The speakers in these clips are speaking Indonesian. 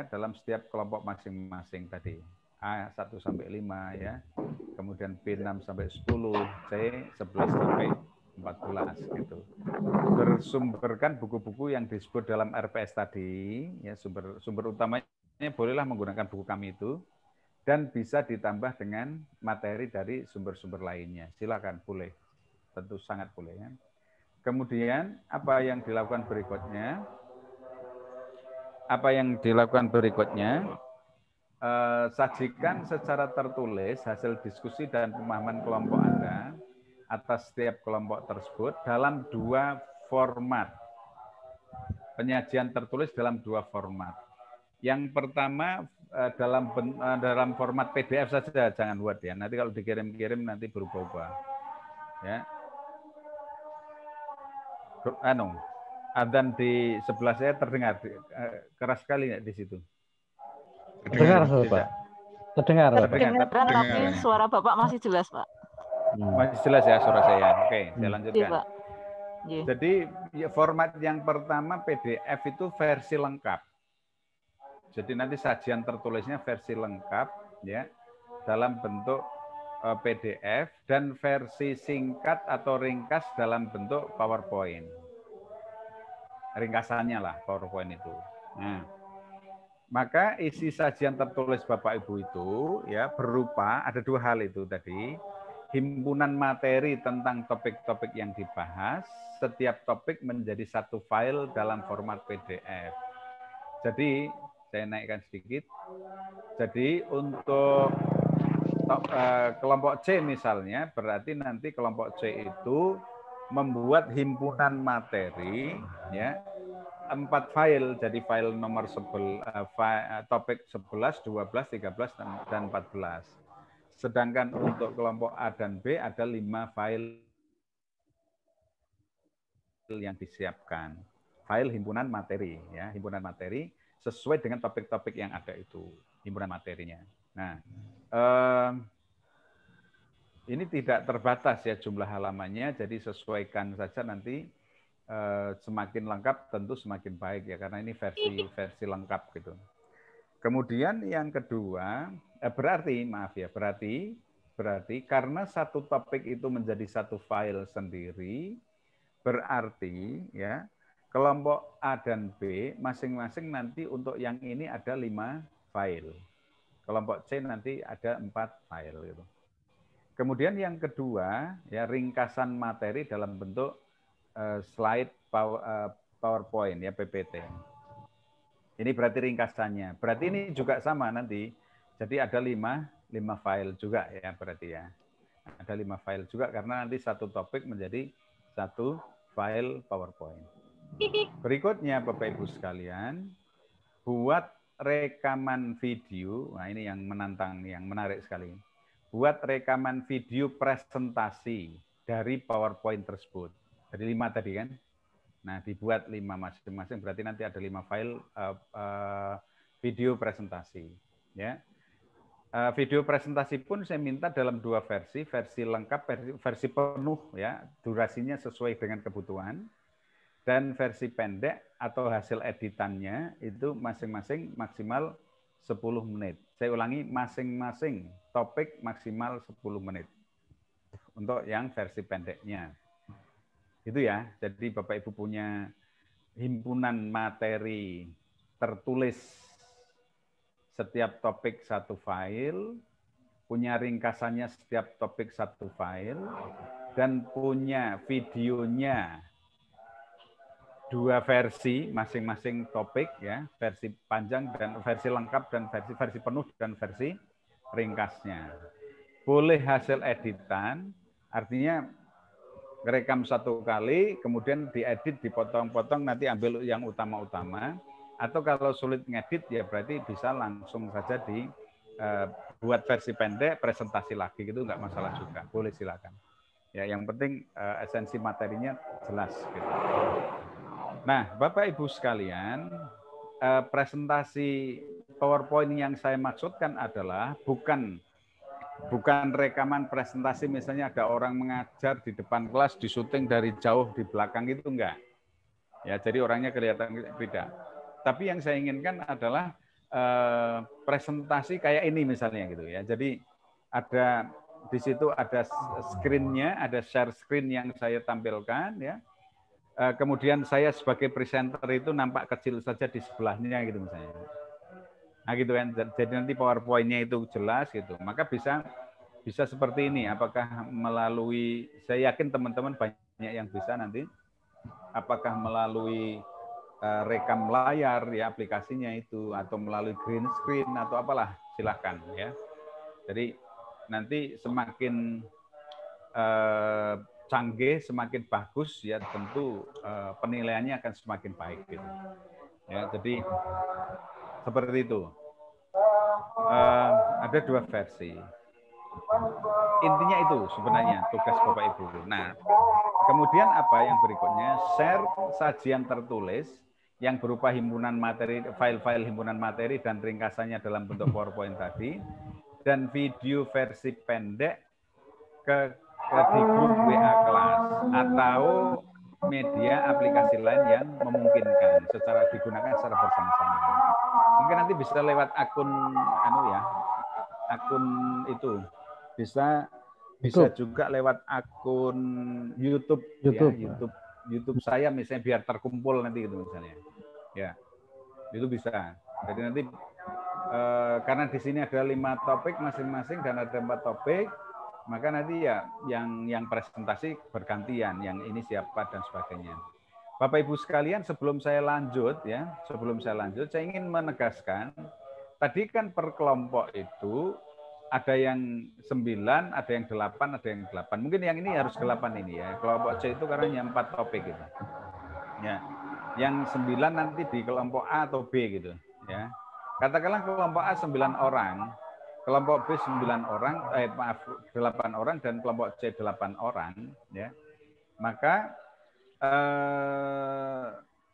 dalam setiap kelompok masing-masing tadi. A 1 sampai 5 ya. Kemudian B 6 sampai 10, C 11 sampai 14 gitu. Bersumberkan buku-buku yang disebut dalam RPS tadi, ya sumber utamanya bolehlah menggunakan buku kami itu dan bisa ditambah dengan materi dari sumber-sumber lainnya. Silakan, boleh. Tentu sangat boleh ya. Kemudian apa yang dilakukan berikutnya? Sajikan secara tertulis hasil diskusi dan pemahaman kelompok Anda atas setiap kelompok tersebut dalam 2 format. Penyajian tertulis dalam 2 format. Yang pertama dalam format PDF saja, jangan Word ya. Nanti kalau dikirim-kirim nanti berubah-ubah. Ya. Adzan di sebelah saya terdengar keras sekali di situ. Terdengar, Pak. Terdengar, Pak. Terdengar, tapi suara Bapak masih jelas, Pak. Masih jelas ya suara saya. Oke, saya lanjutkan. Iya, Pak. Yeah. Jadi format yang pertama PDF itu versi lengkap. Jadi nanti sajian tertulisnya versi lengkap ya dalam bentuk PDF dan versi singkat atau ringkas dalam bentuk PowerPoint. Ringkasannya lah PowerPoint itu. Nah, maka isi sajian tertulis Bapak Ibu itu ya berupa ada 2 hal itu tadi. Himpunan materi tentang topik-topik yang dibahas, setiap topik menjadi 1 file dalam format PDF. Jadi, saya naikkan sedikit. Jadi, untuk kelompok C misalnya, berarti nanti kelompok C itu membuat himpunan materi, ya, 4 file, jadi file nomor topik 11, 12, 13, dan 14. Sedangkan untuk kelompok A dan B ada 5 file yang disiapkan. File himpunan materi, ya, himpunan materi sesuai dengan topik-topik yang ada itu, himpunan materinya. Nah, ini tidak terbatas ya jumlah halamannya, jadi sesuaikan saja nanti semakin lengkap tentu semakin baik ya, karena ini versi lengkap gitu. Kemudian yang kedua, berarti karena satu topik itu menjadi 1 file sendiri, berarti ya kelompok A dan B masing-masing nanti untuk yang ini ada 5 file. Kelompok C nanti ada 4 file gitu. Kemudian yang kedua, ya ringkasan materi dalam bentuk slide PowerPoint ya PPT. Ini berarti ringkasannya. Berarti ini juga sama nanti. Jadi ada 5 file juga ya berarti ya. Ada 5 file juga karena nanti satu topik menjadi 1 file PowerPoint. Berikutnya Bapak Ibu sekalian, buat rekaman video. Nah, ini yang menantang, yang menarik sekali. Buat rekaman video presentasi dari PowerPoint tersebut. Jadi 5 tadi kan. Nah, dibuat 5 masing-masing, berarti nanti ada 5 file video presentasi. Ya. Video presentasi pun saya minta dalam 2 versi lengkap, versi penuh ya, durasinya sesuai dengan kebutuhan, dan versi pendek atau hasil editannya itu masing-masing maksimal 10 menit. Saya ulangi, masing-masing topik maksimal 10 menit untuk yang versi pendeknya. Itu ya, jadi Bapak Ibu punya himpunan materi tertulis setiap topik 1 file, punya ringkasannya setiap topik 1 file, dan punya videonya 2 versi masing-masing topik ya, versi panjang dan versi lengkap dan versi penuh dan versi ringkasnya. Boleh hasil editan, artinya rekam 1 kali, kemudian diedit, dipotong-potong, nanti ambil yang utama-utama. Atau kalau sulit ngedit, ya berarti bisa langsung saja dibuat versi pendek, presentasi lagi, gitu nggak masalah juga. Boleh silakan. Ya, yang penting esensi materinya jelas. Gitu. Nah, Bapak Ibu sekalian, presentasi PowerPoint yang saya maksudkan adalah bukan rekaman presentasi, misalnya ada orang mengajar di depan kelas, disuting dari jauh di belakang, itu enggak. Ya, jadi orangnya kelihatan tidak. Tapi yang saya inginkan adalah presentasi kayak ini misalnya gitu ya. Jadi ada di situ ada screen-nya, ada share screen yang saya tampilkan ya. Kemudian saya sebagai presenter itu nampak kecil saja di sebelahnya gitu misalnya. Nah gitu kan. Jadi nanti PowerPoint-nya itu jelas gitu. Maka bisa seperti ini. Apakah melalui, saya yakin teman-teman banyak yang bisa nanti. Apakah melalui rekam layar ya aplikasinya itu, atau melalui green screen atau apalah, silahkan ya. Jadi nanti semakin canggih, semakin bagus ya tentu penilaiannya akan semakin baik gitu. Ya, jadi seperti itu. Ada dua versi. Intinya itu sebenarnya tugas Bapak Ibu. Nah, kemudian apa yang berikutnya? Share sajian tertulis yang berupa himpunan materi, file-file himpunan materi dan ringkasannya dalam bentuk PowerPoint tadi, dan video versi pendek di grup WA kelas atau media aplikasi lain yang memungkinkan digunakan secara bersama-sama. Mungkin nanti bisa lewat akun akun itu. Bisa juga lewat akun YouTube. Ya, YouTube saya misalnya biar terkumpul nanti gitu misalnya. Ya. Itu bisa. Jadi nanti karena di sini ada 5 topik masing-masing dan ada 4 topik, maka nanti ya yang presentasi bergantian, yang ini siapa dan sebagainya. Bapak Ibu sekalian, sebelum saya lanjut, saya ingin menegaskan, tadi kan per kelompok itu ada yang 9, ada yang 8, ada yang 8. Mungkin yang ini harus 8 ini ya. Kelompok C itu karena yang 4 topik gitu. Ya. Yang 9 nanti di kelompok A atau B gitu, ya. Katakanlah kelompok A 9 orang, kelompok B 9 orang, 8 orang dan kelompok C 8 orang, ya. Maka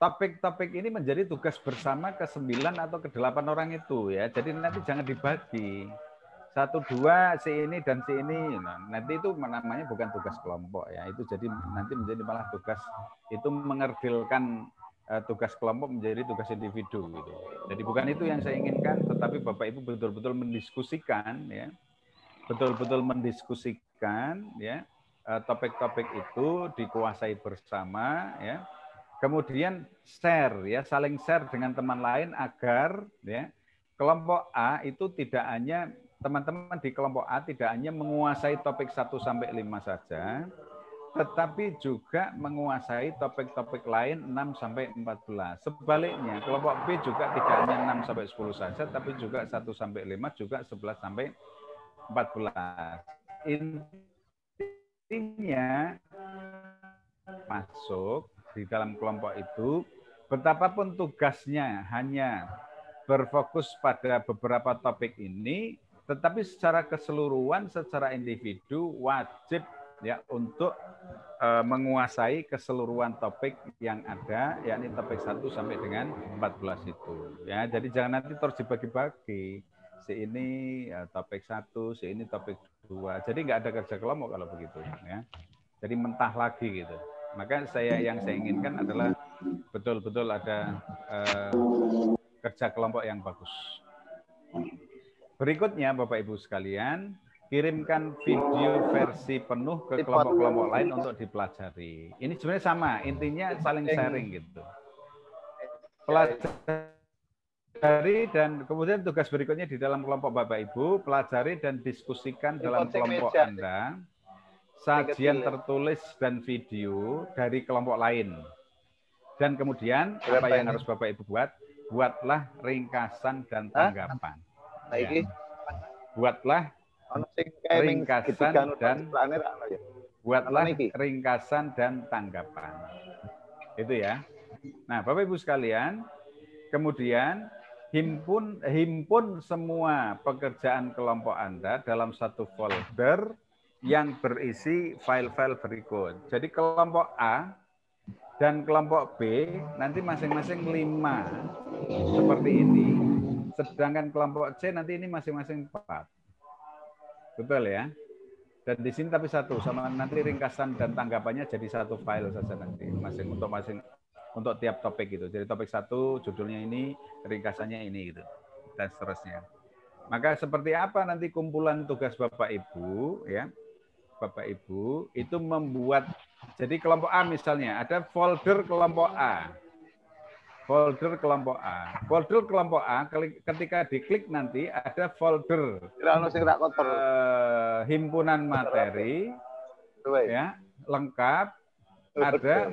topik-topik ini menjadi tugas bersama ke 9 atau ke 8 orang itu ya. Jadi nanti jangan dibagi. 1, 2, si ini dan si ini. Nah, nanti itu namanya bukan tugas kelompok ya. Itu jadi nanti menjadi malah tugas itu mengerdilkan tugas kelompok menjadi tugas individu gitu. Jadi bukan itu yang saya inginkan, tetapi Bapak Ibu betul-betul mendiskusikan ya. Betul-betul mendiskusikan ya. Topik-topik itu dikuasai bersama ya. Kemudian share ya, saling share dengan teman lain agar ya kelompok A itu tidak hanya teman-teman di kelompok A tidak hanya menguasai topik 1 sampai 5 saja, tetapi juga menguasai topik-topik lain 6 sampai 14. Sebaliknya, kelompok B juga tidak hanya 6 sampai 10 saja, tapi juga 1 sampai 5, juga 11 sampai 14. Intinya masuk di dalam kelompok itu, betapapun tugasnya hanya berfokus pada beberapa topik ini, tetapi secara keseluruhan, secara individu wajib ya untuk menguasai keseluruhan topik yang ada, yakni topik 1 sampai dengan 14 itu. Ya, jadi jangan nanti terus dibagi-bagi. Si ini topik 1, si ini topik 2. Jadi nggak ada kerja kelompok kalau begitu. Ya. Jadi mentah lagi gitu. Maka yang saya inginkan adalah betul-betul ada kerja kelompok yang bagus. Berikutnya Bapak Ibu sekalian, kirimkan video versi penuh ke kelompok-kelompok lain untuk dipelajari. Ini sebenarnya sama, intinya saling sharing gitu. Pelajari dan kemudian tugas berikutnya di dalam kelompok Bapak Ibu, pelajari dan diskusikan dalam kelompok Anda sajian tertulis dan video dari kelompok lain. Dan kemudian apa yang harus Bapak Ibu buat? Buatlah ringkasan dan tanggapan. Ya. Buatlah ringkasan dan tanggapan. Itu ya. Nah, Bapak Ibu sekalian, kemudian himpun semua pekerjaan kelompok Anda dalam satu folder yang berisi file-file berikut. Jadi kelompok A dan kelompok B nanti masing-masing 5 seperti ini. Sedangkan kelompok C nanti ini masing-masing 4. Betul ya? Dan di sini tapi 1 sama nanti ringkasan dan tanggapannya jadi satu file saja nanti untuk tiap topik gitu. Jadi topik 1 judulnya ini, ringkasannya ini gitu. dan seterusnya. Maka seperti apa nanti kumpulan tugas Bapak Ibu ya? Bapak Ibu itu membuat, jadi kelompok A misalnya ada folder kelompok A. Folder kelompok A. Folder kelompok A ketika diklik nanti ada folder himpunan materi ya, lengkap, ada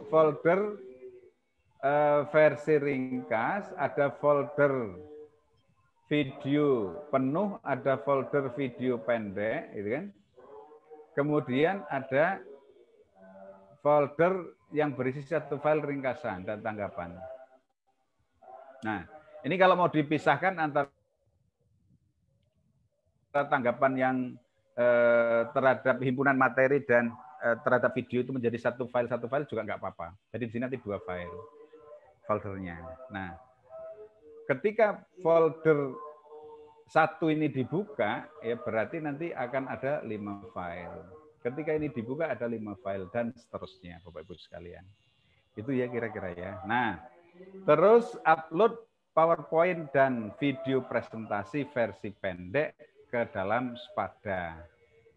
folder versi ringkas, ada folder video penuh, ada folder video pendek, gitu kan. Kemudian ada folder yang berisi satu file ringkasan dan tanggapan. Nah, ini kalau mau dipisahkan antara tanggapan yang terhadap himpunan materi dan terhadap video itu menjadi satu file juga nggak apa-apa. Jadi di sini nanti 2 file foldernya. Nah, ketika folder 1 ini dibuka, ya berarti nanti akan ada 5 file. Ketika ini dibuka ada 5 file dan seterusnya, Bapak Ibu sekalian. Itu ya kira-kira ya. Nah, terus upload PowerPoint dan video presentasi versi pendek ke dalam Spada.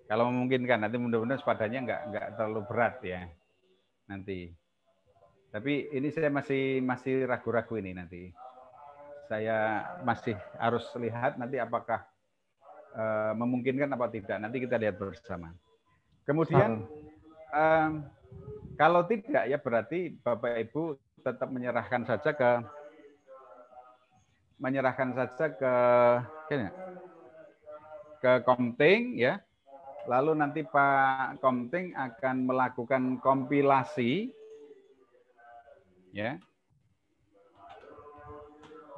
Kalau memungkinkan, nanti mudah-mudahan Spadanya nggak terlalu berat ya. Nanti. Tapi ini saya masih ragu-ragu ini nanti. Saya masih harus lihat nanti apakah memungkinkan apa tidak. Nanti kita lihat bersama. Kemudian kalau tidak ya berarti Bapak Ibu tetap menyerahkan saja ke Komting ya. Lalu nanti Pak Komting akan melakukan kompilasi ya.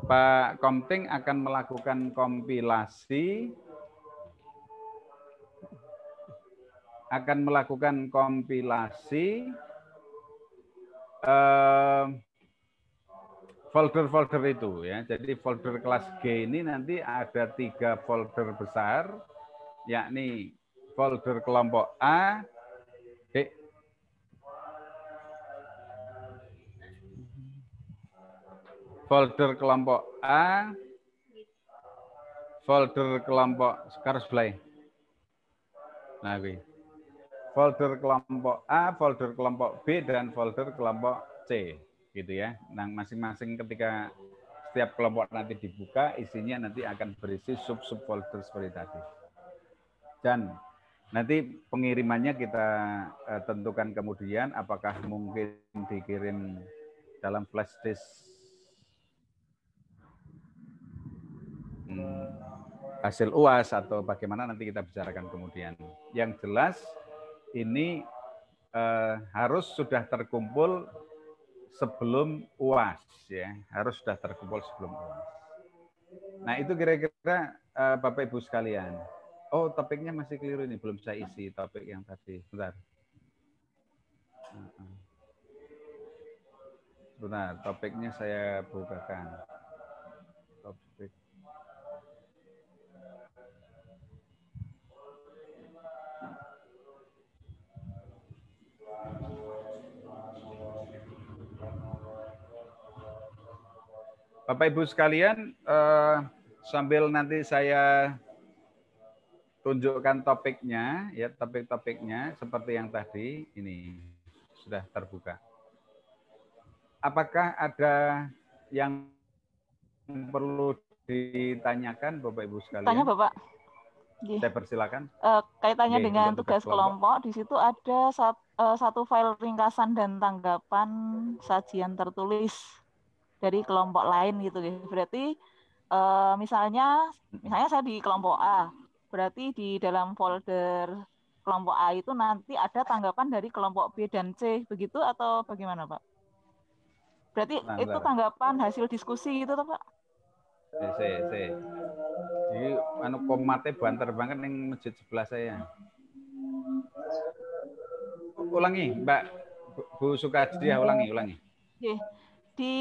Pak Komting akan melakukan kompilasi folder-folder itu ya. Jadi folder kelas G ini nanti ada 3 folder besar, yakni folder kelompok A, folder kelompok A, folder kelompok folder kelompok A, folder kelompok B, dan folder kelompok C, gitu ya. Nah, masing-masing ketika setiap kelompok nanti dibuka, isinya nanti akan berisi sub-sub folder seperti tadi. Dan nanti pengirimannya kita tentukan kemudian, apakah mungkin dikirim dalam flash disk hasil UAS atau bagaimana nanti kita bicarakan kemudian. Yang jelas ini harus sudah terkumpul sebelum UAS ya, harus sudah terkumpul sebelum UAS. Nah, itu kira-kira Bapak Ibu sekalian. Oh, topiknya masih keliru ini, belum saya isi topik yang tadi. Bentar, topiknya saya bukakan. Topik. Bapak Ibu sekalian, sambil nanti saya tunjukkan topiknya, ya topik-topiknya seperti yang tadi ini sudah terbuka. Apakah ada yang perlu ditanyakan, Bapak Ibu sekalian? Tanya Bapak. Saya persilakan. Kaitannya dengan tugas kelompok, di situ ada satu file ringkasan dan tanggapan sajian tertulis dari kelompok lain gitu. Berarti misalnya saya di kelompok A, berarti di dalam folder kelompok A itu nanti ada tanggapan dari kelompok B dan C, begitu atau bagaimana Pak? Berarti itu tanggapan hasil diskusi gitu Pak? Ini komatnya banter banget ning masjid sebelah saya. Ulangi, Mbak Bu Sukadiah, ulangi. Di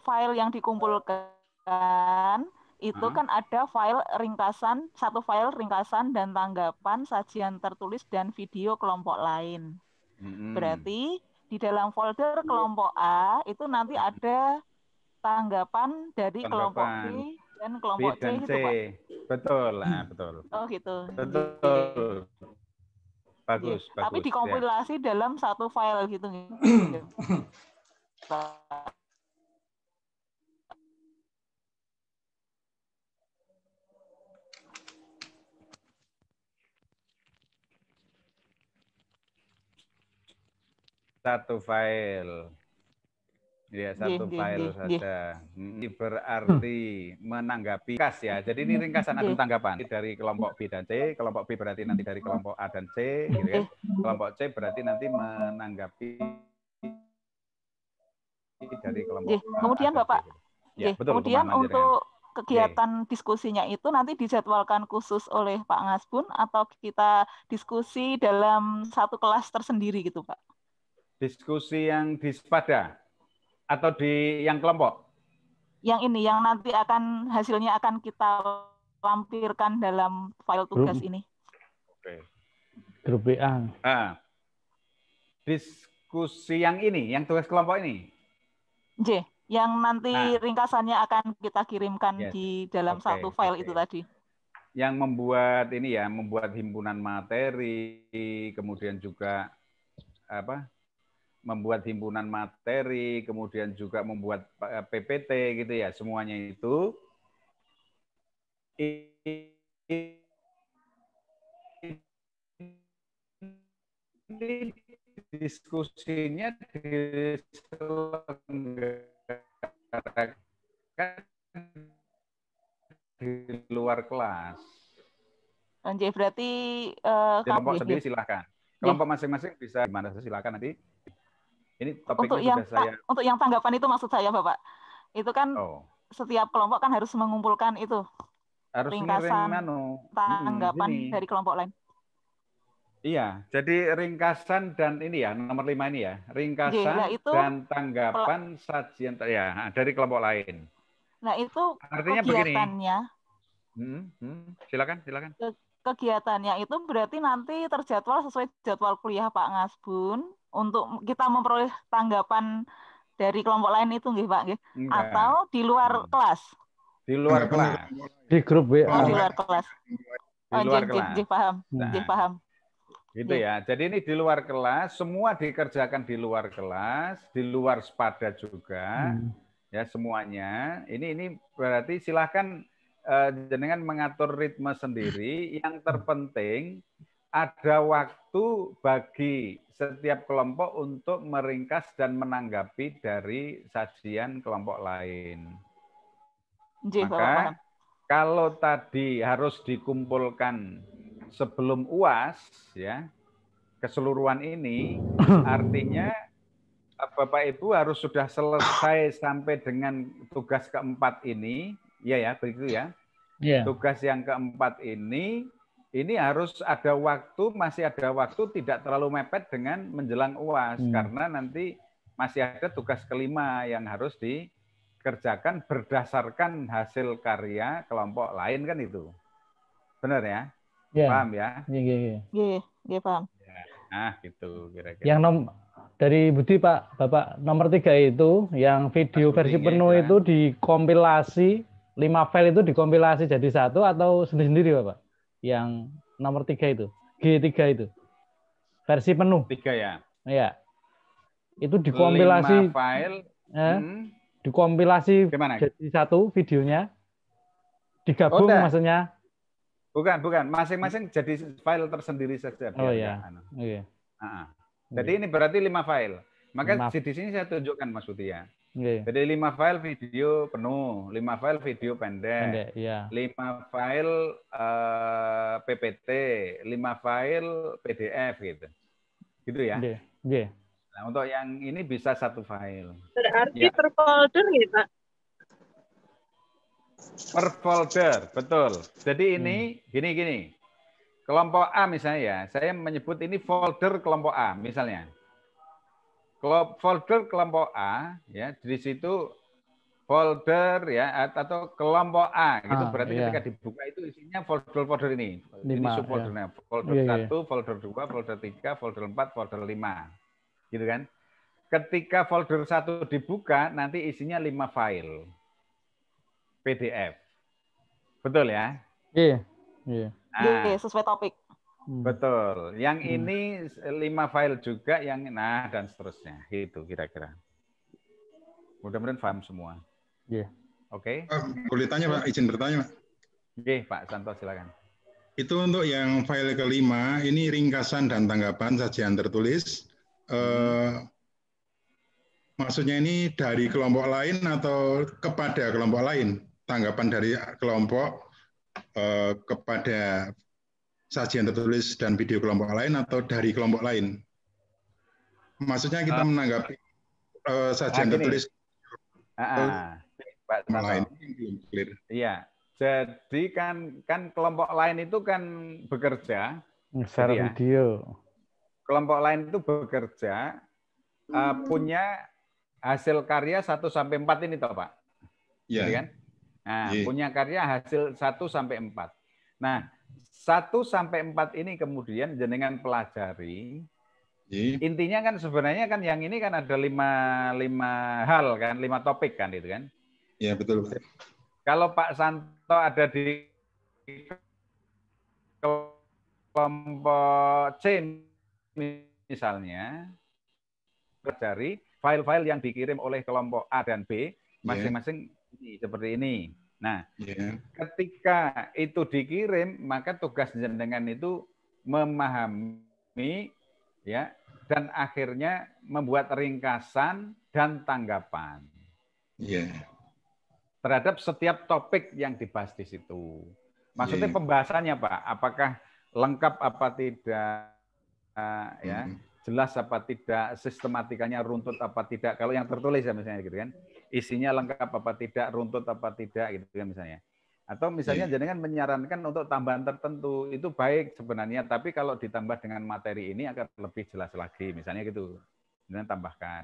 file yang dikumpulkan itu kan ada file ringkasan, satu file ringkasan dan tanggapan sajian tertulis dan video kelompok lain. Berarti di dalam folder kelompok A itu nanti ada tanggapan dari kelompok B dan kelompok C gitu, Pak. Betul, betul. Oh gitu. Betul. Bagus, bagus. Tapi dikompilasi dalam satu file gitu. Satu file. Ya, satu file saja. Ini berarti menanggapi ringkas ya. Jadi ini ringkasan adu tanggapan dari kelompok B dan C. Kelompok B berarti nanti dari kelompok A dan C, gitu kan. Kelompok C berarti nanti menanggapi dari kelompok A. Kemudian Bapak, ya, betul, kemudian untuk kegiatan diskusinya itu nanti dijadwalkan khusus oleh Pak Ngasbun atau kita diskusi dalam satu kelas tersendiri gitu, Pak? Diskusi yang di Spada atau di yang kelompok? Yang ini, yang nanti hasilnya akan kita lampirkan dalam file tugas ini. Oke. Grup BA. Diskusi yang ini, yang tugas kelompok ini? Yang nanti ringkasannya akan kita kirimkan di dalam satu file itu tadi. Yang membuat ini ya, membuat himpunan materi, kemudian juga membuat himpunan materi, kemudian juga membuat PPT gitu ya, semuanya itu ini diskusinya diselenggarakan di luar kelas. Berarti kelompok sendiri silakan. Kelompok masing-masing bisa gimana silakan nanti. Ini topiknya untuk yang tanggapan itu maksud saya, Bapak. Itu kan setiap kelompok kan harus mengumpulkan itu. Harus ringkasan tanggapan dari kelompok lain. Iya, jadi ringkasan dan ini ya, nomor 5 ini ya. Ringkasan dan tanggapan sajian ya dari kelompok lain. Nah, itu artinya kegiatannya. Silakan. Kegiatannya itu berarti nanti terjadwal sesuai jadwal kuliah Pak Ngasbun untuk kita memperoleh tanggapan dari kelompok lain itu nggih, Pak, nggih? Atau di luar kelas? Di luar kelas. Di grup WA. Di luar kelas. Di luar kelas. Paham. Gitu ya. Jadi ini di luar kelas, semua dikerjakan di luar kelas, di luar Spada juga. Ya, semuanya. Ini berarti silahkan jenengan mengatur ritme sendiri. Yang terpenting ada waktu bagi setiap kelompok untuk meringkas dan menanggapi dari sajian kelompok lain. Maka kalau tadi harus dikumpulkan sebelum UAS ya, keseluruhan ini artinya Bapak Ibu harus sudah selesai sampai dengan tugas keempat ini, ya begitu ya. Tugas yang keempat ini harus ada waktu, masih ada waktu tidak terlalu mepet dengan menjelang UAS karena nanti masih ada tugas kelima yang harus dikerjakan berdasarkan hasil karya kelompok lain kan itu. Benar ya? Paham ya? Iya, paham. Nah, gitu kira-kira. Yang dari Budi Bapak nomor 3 itu yang video versi penuh itu dikompilasi 5 file itu dikompilasi jadi satu atau sendiri-sendiri Bapak? Yang nomor 3 itu, G3 itu. Versi penuh. 3 ya. Iya. Itu dikompilasi 5 file. Dikompilasi jadi satu videonya. Digabung maksudnya. Bukan. Masing-masing jadi file tersendiri saja. Jadi ini berarti 5 file. Maka di sini saya tunjukkan Mas Budi ya. Jadi 5 file video penuh, 5 file video pendek, 5 file PPT, 5 file PDF gitu. Gitu ya. Nah, untuk yang ini bisa satu file. Berarti per folder ya, Pak? Per folder, betul. Jadi ini gini. Kelompok A misalnya ya, saya menyebut ini folder kelompok A misalnya. Folder kelompok A ya, di situ folder ya atau kelompok A gitu berarti ketika dibuka itu isinya folder-folder ini. Ini subfoldernya. Folder 1, folder 2, folder 3, folder 4, folder 5. Gitu kan? ketika folder 1 dibuka, nanti isinya 5 file PDF. Betul ya? Iya. Iya. Nah, sesuai topik. betul. Yang ini 5 file juga, yang dan seterusnya. Itu kira-kira. Mudah-mudahan paham semua. Iya. Oke. Boleh tanya Pak, izin bertanya Pak. Oke, Pak Santo silakan. Itu untuk yang file kelima, ini ringkasan dan tanggapan sajian tertulis. Maksudnya ini dari kelompok lain atau kepada kelompok lain? Tanggapan dari kelompok kepada sajian tertulis dan video kelompok lain atau dari kelompok lain? Maksudnya kita menanggapi sajian tertulis Pak Santo. lain belum clear. Iya. Jadi kan kelompok lain itu kan bekerja. Secara ya, video. Kelompok lain itu bekerja punya hasil karya 1 sampai 4 ini toh Pak. Iya. Kan? Nah, punya karya hasil 1 sampai 4. Nah, 1 sampai 4 ini kemudian jenengan pelajari. Intinya kan sebenarnya kan yang ini kan ada 5 hal kan, 5 topik kan itu kan. Iya, betul. Kalau Pak Santo ada di kelompok C misalnya, pelajari file-file yang dikirim oleh kelompok A dan B masing-masing seperti ini. Nah, ketika itu dikirim, maka tugas jenengan itu memahami ya dan akhirnya membuat ringkasan dan tanggapan. Terhadap setiap topik yang dibahas di situ. Maksudnya pembahasannya Pak, apakah lengkap apa tidak, ya jelas apa tidak, sistematikanya runtut apa tidak. Kalau yang tertulis ya misalnya gitu kan, isinya lengkap apa tidak, runtut apa tidak gitu kan misalnya. Atau misalnya jenengan menyarankan untuk tambahan tertentu, itu baik sebenarnya, tapi kalau ditambah dengan materi ini akan lebih jelas lagi, misalnya gitu. Jangan tambahkan.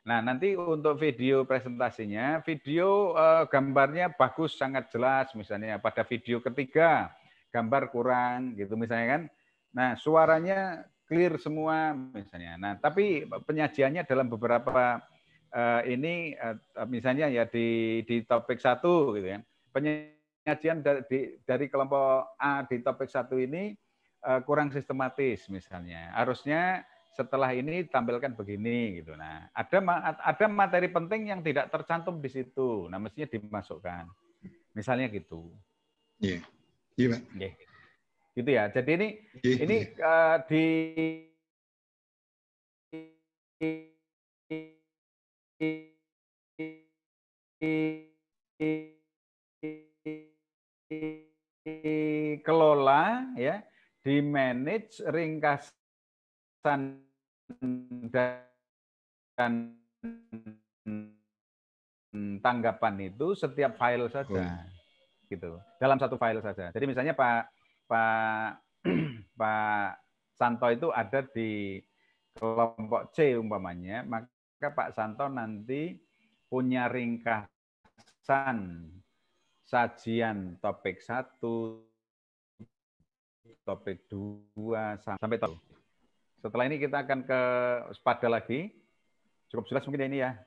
Nah, nanti untuk video presentasinya, video gambarnya bagus, sangat jelas misalnya. Pada video ketiga, gambar kurang gitu misalnya kan. Nah, suaranya clear semua misalnya. Nah, tapi penyajiannya dalam beberapa misalnya ya di topik 1 gitu ya. Penyajian dari kelompok A di topik 1 ini kurang sistematis misalnya. Harusnya setelah ini tampilkan begini gitu. Nah, ada materi penting yang tidak tercantum di situ. Nah, mestinya dimasukkan. Misalnya gitu. Iya. Iya, Pak. Gitu ya. Jadi ini dikelola ya, di manage ringkasan dan tanggapan itu setiap file saja, gitu. Dalam satu file saja. Jadi misalnya Pak Santo itu ada di kelompok C umpamanya, maka Pak Santo nanti punya ringkasan sajian topik 1, topik 2 sampai topik. Setelah ini kita akan ke Spada lagi. Cukup jelas mungkin ini ya.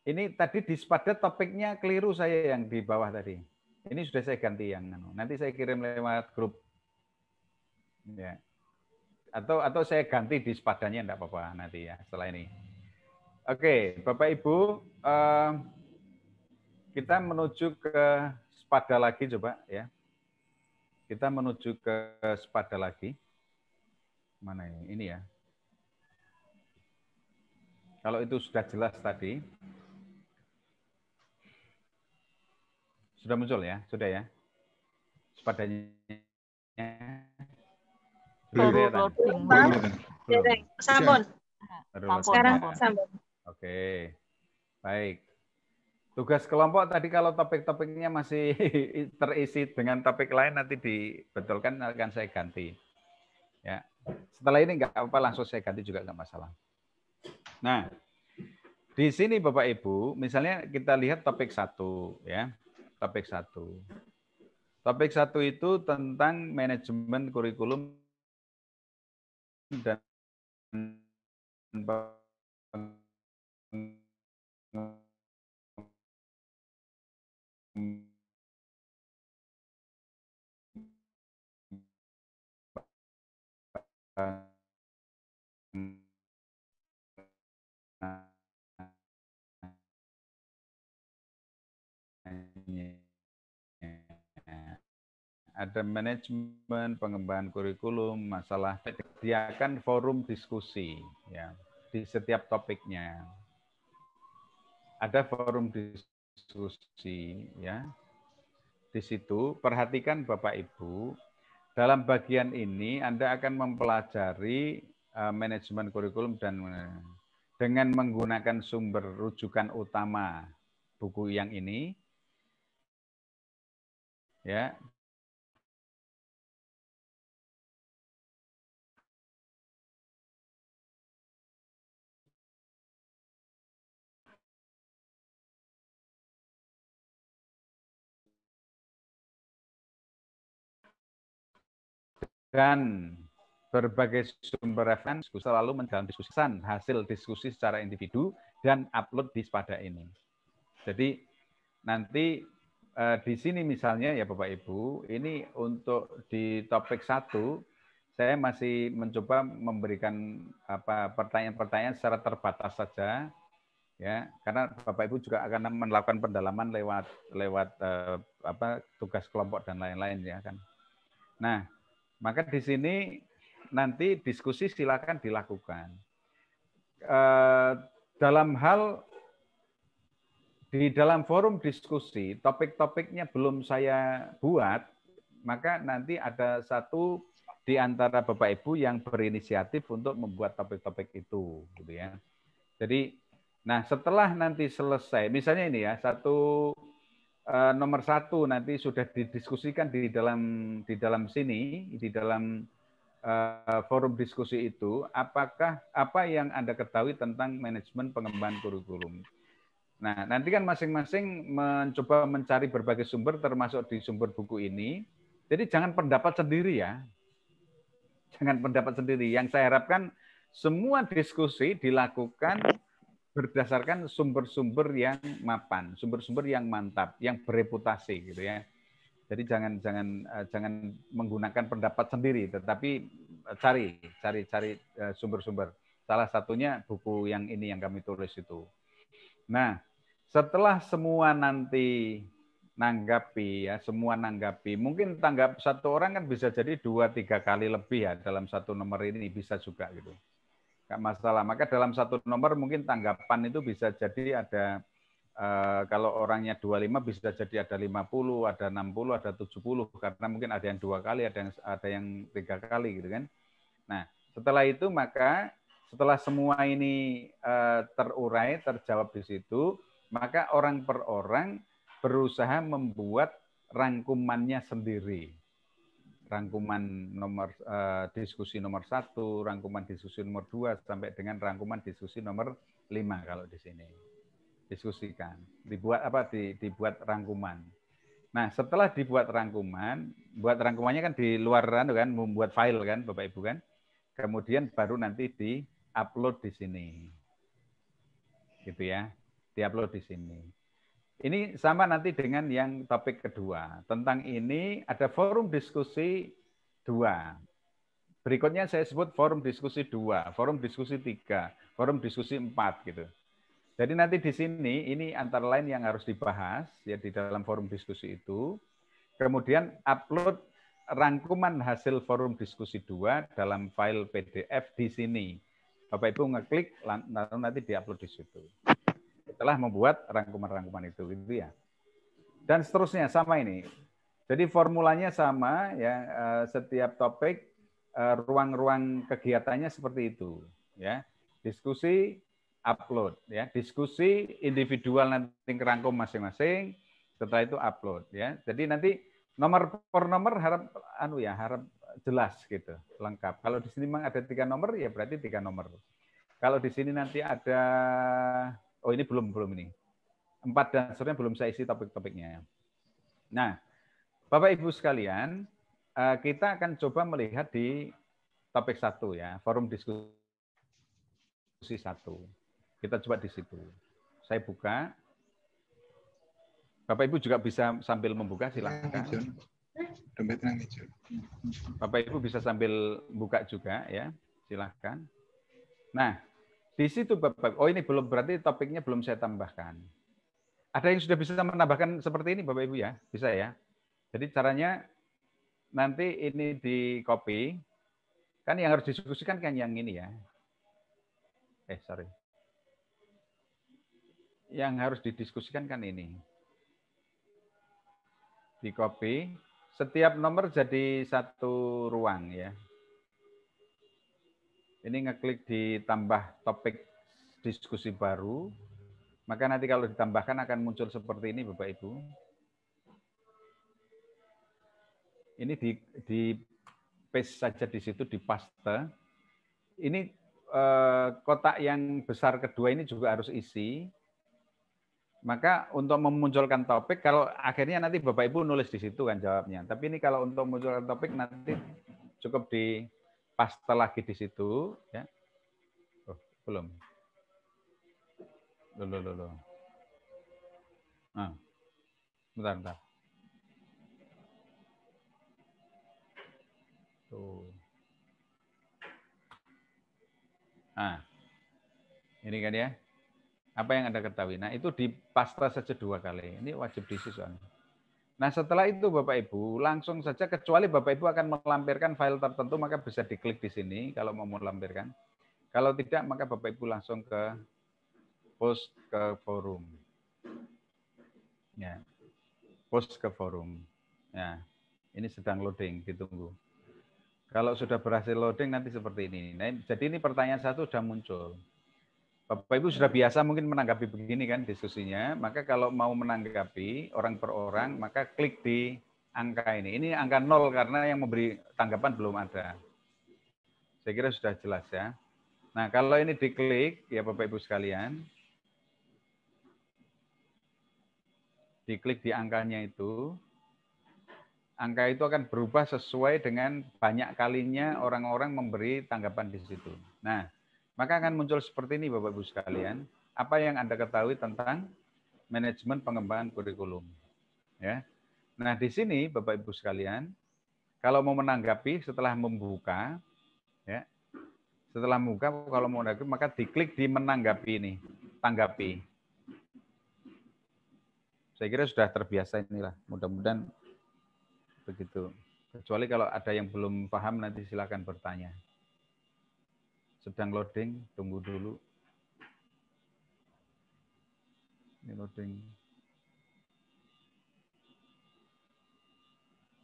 Ini tadi di Spada topiknya keliru saya yang di bawah tadi. Ini sudah saya ganti yang nanti saya kirim lewat grup. Ya. Atau saya ganti di Spadanya enggak apa-apa nanti ya setelah ini. Oke, Bapak Ibu, kita menuju ke Spada lagi coba ya. Kita menuju ke Spada lagi. Mana ini? Ini ya. Kalau itu sudah jelas tadi. Sudah muncul ya? Sudah ya? Spadanya. Baru loading. Sampun. Sekarang sampun. Oke. Baik. Tugas kelompok tadi kalau topik-topiknya masih terisi dengan topik lain nanti dibetulkan akan saya ganti. Ya. Setelah ini nggak apa-apa langsung saya ganti juga nggak masalah. Nah, di sini Bapak Ibu, misalnya kita lihat topik 1 ya. Topik 1. Topik 1 itu tentang manajemen kurikulum dan ada manajemen, pengembangan kurikulum, masalah disediakan forum diskusi ya di setiap topiknya. Ada forum diskusi ya. Di situ perhatikan Bapak Ibu, dalam bagian ini Anda akan mempelajari manajemen kurikulum dan dengan menggunakan sumber rujukan utama buku yang ini ya. Dan berbagai sumber referensi selalu mendiskusikan hasil diskusi secara individu dan upload di Spada ini. Jadi nanti di sini misalnya ya Bapak Ibu, ini untuk di topik 1 saya masih mencoba memberikan pertanyaan-pertanyaan secara terbatas saja ya, karena Bapak Ibu juga akan melakukan pendalaman lewat tugas kelompok dan lain-lain ya kan. Nah, maka di sini nanti diskusi silakan dilakukan. Dalam hal di dalam forum diskusi, topik-topiknya belum saya buat, maka nanti ada satu di antara Bapak Ibu yang berinisiatif untuk membuat topik-topik itu, gitu ya. Jadi, nah setelah nanti selesai, misalnya ini ya, nomor 1 nanti sudah didiskusikan di dalam sini, di dalam forum diskusi itu, apa yang Anda ketahui tentang manajemen pengembangan kurikulum. Nah, nanti kan masing-masing mencoba mencari berbagai sumber termasuk di sumber buku ini. Jadi jangan pendapat sendiri ya. Jangan pendapat sendiri. Yang saya harapkan semua diskusi dilakukan berdasarkan sumber-sumber yang mapan, sumber-sumber yang mantap, yang bereputasi gitu ya. Jadi jangan menggunakan pendapat sendiri, tetapi cari sumber-sumber. Salah satunya buku yang ini yang kami tulis itu. Nah, setelah semua nanti nanggapi ya, semua nanggapi. Mungkin tanggap satu orang kan bisa jadi 2-3 kali lebih ya dalam satu nomor ini bisa juga gitu. Nggak masalah. Maka dalam satu nomor mungkin tanggapan itu bisa jadi ada kalau orangnya 25 bisa jadi ada 50, ada 60, ada 70 karena mungkin ada yang 2 kali, ada yang 3 kali gitu kan. Nah, setelah itu maka setelah semua ini terurai, terjawab di situ, maka orang per orang berusaha membuat rangkumannya sendiri. Rangkuman diskusi nomor 1, rangkuman diskusi nomor 2 sampai dengan rangkuman diskusi nomor 5 kalau di sini. Diskusikan, dibuat rangkuman. Nah, setelah dibuat rangkuman, buat rangkumannya kan di luar kan, membuat file kan, Bapak Ibu kan. Kemudian baru nanti di-upload di sini. Gitu ya. Di-upload di sini. Ini sama nanti dengan yang topik kedua. Tentang ini ada forum diskusi 2. Berikutnya saya sebut forum diskusi 2, forum diskusi 3, forum diskusi 4 gitu. Jadi nanti di sini ini antara lain yang harus dibahas ya di dalam forum diskusi itu. Kemudian upload rangkuman hasil forum diskusi 2 dalam file PDF di sini. Bapak Ibu ngeklik lalu nanti diupload di situ. Setelah membuat rangkuman-rangkuman itu gitu ya. Dan seterusnya sama ini. Jadi formulanya sama ya, setiap topik ruang-ruang kegiatannya seperti itu ya. Diskusi, upload ya, diskusi individual nanti kerangkum masing-masing, setelah itu upload ya. Jadi nanti nomor per nomor harap jelas gitu, lengkap. Kalau di sini memang ada 3 nomor ya berarti 3 nomor. Kalau di sini nanti ada ini belum ini. 4 dan seterusnya belum saya isi topik-topiknya. Nah, Bapak Ibu sekalian, kita akan coba melihat di topik 1 ya, forum diskusi 1. Kita coba di situ. Saya buka. Bapak Ibu juga bisa sambil membuka, silakan. Bapak Ibu bisa sambil buka juga ya, silakan. Nah, di situ Bapak, oh ini belum, berarti topiknya belum saya tambahkan. Ada yang sudah bisa menambahkan seperti ini Bapak Ibu ya? Bisa ya? Jadi caranya nanti ini di copy, kan yang harus diskusikan kan yang ini ya. Sorry. Yang harus didiskusikan kan ini. Di copy, setiap nomor jadi satu ruang ya. Ini ngeklik ditambah topik diskusi baru, maka nanti kalau ditambahkan akan muncul seperti ini Bapak Ibu. Ini di paste saja di situ, di paste. Ini kotak yang besar kedua ini juga harus isi. Maka untuk memunculkan topik, kalau akhirnya nanti Bapak Ibu nulis di situ kan jawabnya. Tapi ini kalau untuk memunculkan topik nanti cukup di paste lagi di situ. Ya. Oh, belum. Loh. Bentar. Tuh. Ini kan ya. Apa yang Anda ketahui? Nah, itu di paste saja 2 kali. Ini wajib diisi soalnya. Nah, setelah itu Bapak Ibu, langsung saja, kecuali Bapak Ibu akan melampirkan file tertentu, maka bisa diklik di sini kalau mau melampirkan. Kalau tidak, maka Bapak Ibu langsung ke post ke forum. Ya. Post ke forum. Ya. Ini sedang loading, ditunggu. Kalau sudah berhasil loading nanti seperti ini. Nah, jadi ini pertanyaan satu sudah muncul. Bapak Ibu sudah biasa mungkin menanggapi begini kan diskusinya, maka kalau mau menanggapi orang per orang, maka klik di angka ini. Ini angka 0 karena yang memberi tanggapan belum ada. Saya kira sudah jelas ya. Nah, kalau ini diklik, ya Bapak Ibu sekalian, diklik di angkanya itu, angka itu akan berubah sesuai dengan banyak kalinya orang-orang memberi tanggapan di situ. Nah, maka akan muncul seperti ini Bapak Ibu sekalian, apa yang Anda ketahui tentang manajemen pengembangan kurikulum. Ya. Nah, di sini Bapak Ibu sekalian, kalau mau menanggapi setelah membuka, ya, setelah membuka, kalau mau menanggapi, maka diklik di menanggapi ini, tanggapi. Saya kira sudah terbiasa inilah, mudah-mudahan begitu. Kecuali kalau ada yang belum paham, nanti silakan bertanya. Sedang loading, tunggu dulu. Ini loading.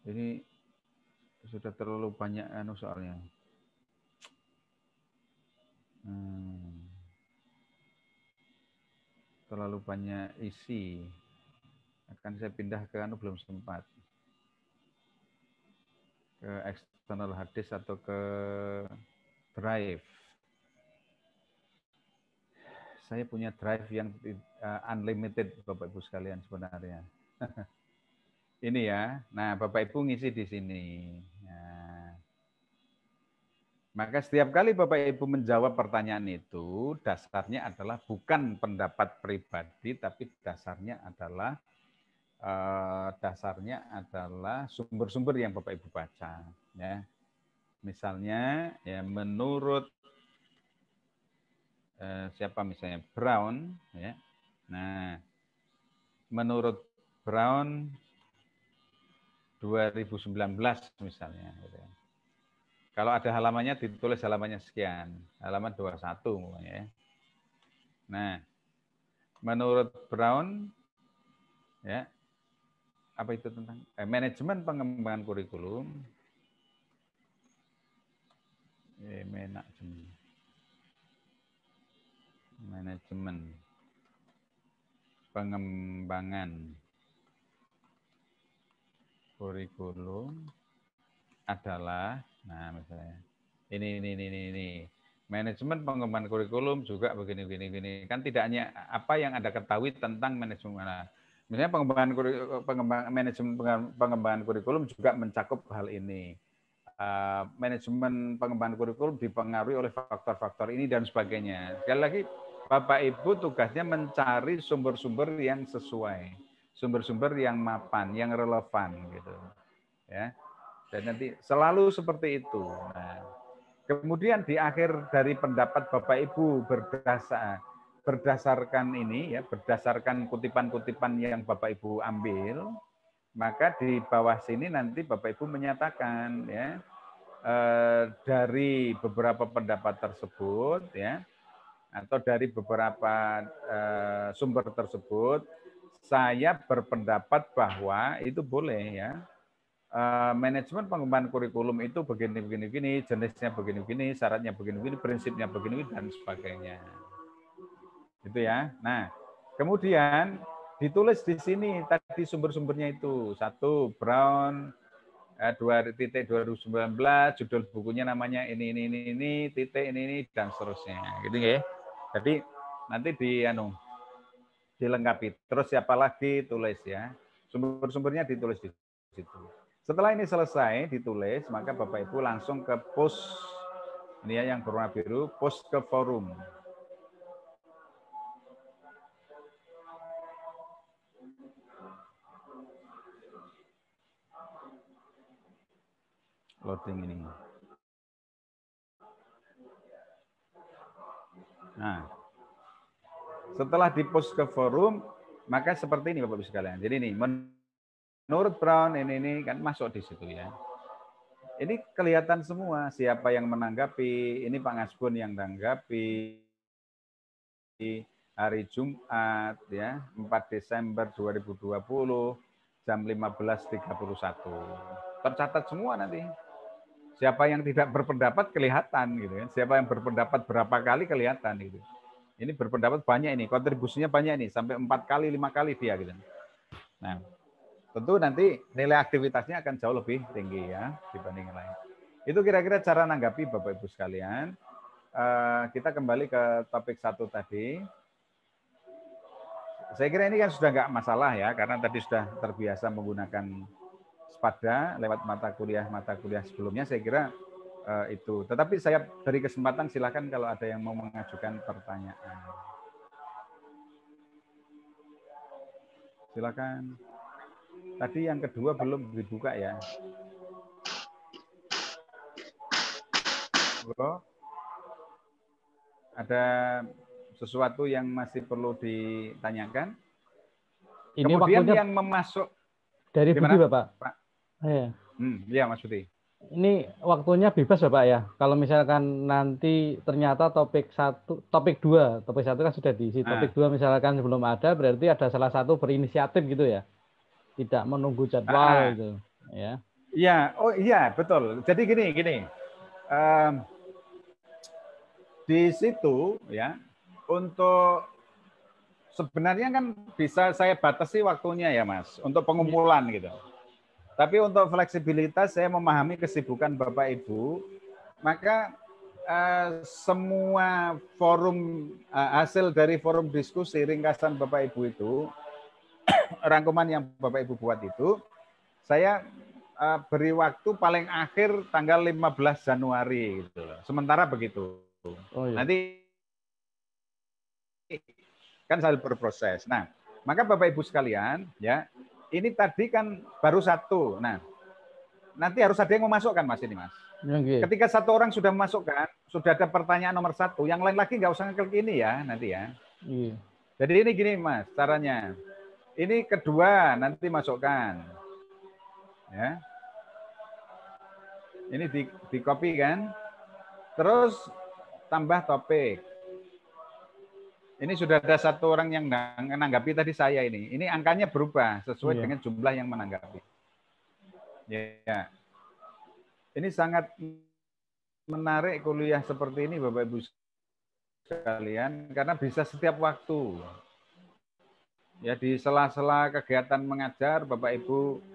Ini sudah terlalu banyak soalnya. Terlalu banyak isi. Akan saya pindah ke belum sempat. Ke external hard disk atau ke drive. Saya punya drive yang unlimited Bapak Ibu sekalian sebenarnya. Ini ya. Nah, Bapak Ibu ngisi di sini. Nah, maka setiap kali Bapak Ibu menjawab pertanyaan itu, dasarnya adalah bukan pendapat pribadi, tapi dasarnya adalah sumber-sumber yang Bapak Ibu baca. Ya. Misalnya, ya menurut siapa misalnya Brown, ya. Nah, menurut Brown 2019 misalnya. Gitu. Kalau ada halamannya ditulis halamannya sekian, halaman 21 ya. Nah, menurut Brown, ya apa itu tentang manajemen pengembangan kurikulum, manajemen pengembangan kurikulum adalah, nah misalnya ini manajemen pengembangan kurikulum juga begini. Kan tidak hanya apa yang Anda ketahui tentang manajemen. Misalnya pengembangan kurikulum juga mencakup hal ini. Manajemen pengembangan kurikulum dipengaruhi oleh faktor-faktor ini dan sebagainya. Sekali lagi, Bapak Ibu tugasnya mencari sumber-sumber yang sesuai, sumber-sumber yang mapan, yang relevan gitu. Ya. Dan nanti selalu seperti itu. Nah, kemudian di akhir dari pendapat Bapak Ibu berdasarkan ini ya, berdasarkan kutipan-kutipan yang Bapak Ibu ambil, maka di bawah sini nanti Bapak Ibu menyatakan ya, dari beberapa pendapat tersebut ya, atau dari beberapa sumber tersebut, saya berpendapat bahwa itu boleh ya. Manajemen pengembangan kurikulum itu begini, jenisnya begini, syaratnya begini, prinsipnya begini, dan sebagainya. Gitu ya. Nah, kemudian ditulis di sini tadi sumber-sumbernya itu. 1 Brown 2.2019, judul bukunya namanya ini, titik ini, dan seterusnya. Gitu ya. Jadi nanti dilengkapi. Terus siapa lagi tulis ya. Sumber-sumbernya ditulis di situ. Setelah ini selesai ditulis, maka Bapak Ibu langsung ke post, ini ya yang berwarna biru, post ke forum. Loading ini. Nah, setelah di-post ke forum, maka seperti ini Bapak Ibu sekalian. Jadi ini, menurut Brown ini kan masuk di situ ya. Ini kelihatan semua siapa yang menanggapi. Ini Pak Ngasbun yang menanggapi hari Jumat ya, 4 Desember 2020 jam 15.31. Tercatat semua nanti. Siapa yang tidak berpendapat kelihatan gitu kan. Siapa yang berpendapat berapa kali kelihatan gitu. Ini berpendapat banyak ini, kontribusinya banyak ini, sampai 4 kali, 5 kali dia gitu. Nah, tentu nanti nilai aktivitasnya akan jauh lebih tinggi ya dibanding yang lain. Itu kira-kira cara nanggapi Bapak Ibu sekalian. Kita kembali ke topik 1 tadi. Saya kira ini kan sudah nggak masalah ya, karena tadi sudah terbiasa menggunakan Spada lewat mata kuliah sebelumnya, saya kira itu. Tetapi saya beri kesempatan, silakan kalau ada yang mau mengajukan pertanyaan. Silakan. Tadi yang kedua belum dibuka ya. Halo? Ada sesuatu yang masih perlu ditanyakan? Ini kemudian waktunya yang memasuk dari gimana? Budi, Bapak. Pak? Ya. Ya Mas Budi. Ini waktunya bebas Bapak ya. Kalau misalkan nanti ternyata topik 2 kan sudah diisi. Topik 2 misalkan belum ada, berarti ada salah satu berinisiatif gitu ya. Tidak menunggu jadwal gitu ya. Iya, oh iya betul. Jadi gini. Di situ ya, untuk sebenarnya kan bisa saya batasi waktunya ya Mas, untuk pengumpulan gitu. Tapi untuk fleksibilitas saya memahami kesibukan Bapak Ibu, maka semua forum hasil dari forum diskusi ringkasan Bapak Ibu itu, rangkuman yang Bapak Ibu buat itu, saya beri waktu paling akhir tanggal 15 Januari gitu. Sementara begitu. Oh, iya. Nanti kan sambil berproses. Nah, maka Bapak Ibu sekalian, ya, ini tadi kan baru 1. Nah, nanti harus ada yang memasukkan Mas ini Mas. Okay. Ketika 1 orang sudah memasukkan, sudah ada pertanyaan nomor 1, yang lain lagi nggak usah ngeklik ini ya nanti ya. Yeah. Jadi ini gini Mas caranya. Ini kedua nanti masukkan. Ya. Ini di copy kan. Terus tambah topik. Ini sudah ada 1 orang yang menanggapi tadi saya ini. Ini angkanya berubah sesuai dengan jumlah yang menanggapi. Ya. Ini sangat menarik kuliah seperti ini Bapak Ibu sekalian karena bisa setiap waktu. Ya di sela-sela kegiatan mengajar Bapak Ibu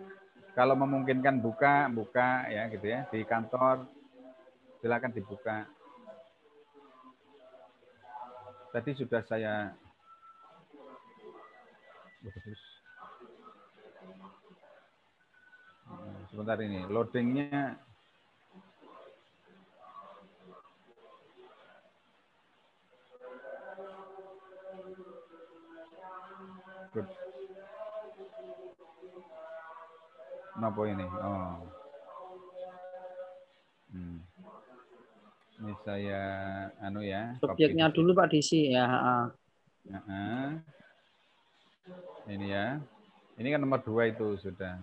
kalau memungkinkan buka ya gitu ya di kantor silakan dibuka. Tadi sudah saya sebentar ini loadingnya Good. Kenapa ini? Oh. Ini saya anu ya. Subjeknya dulu Pak diisi ya. Ini ya. Ini kan nomor 2 itu sudah.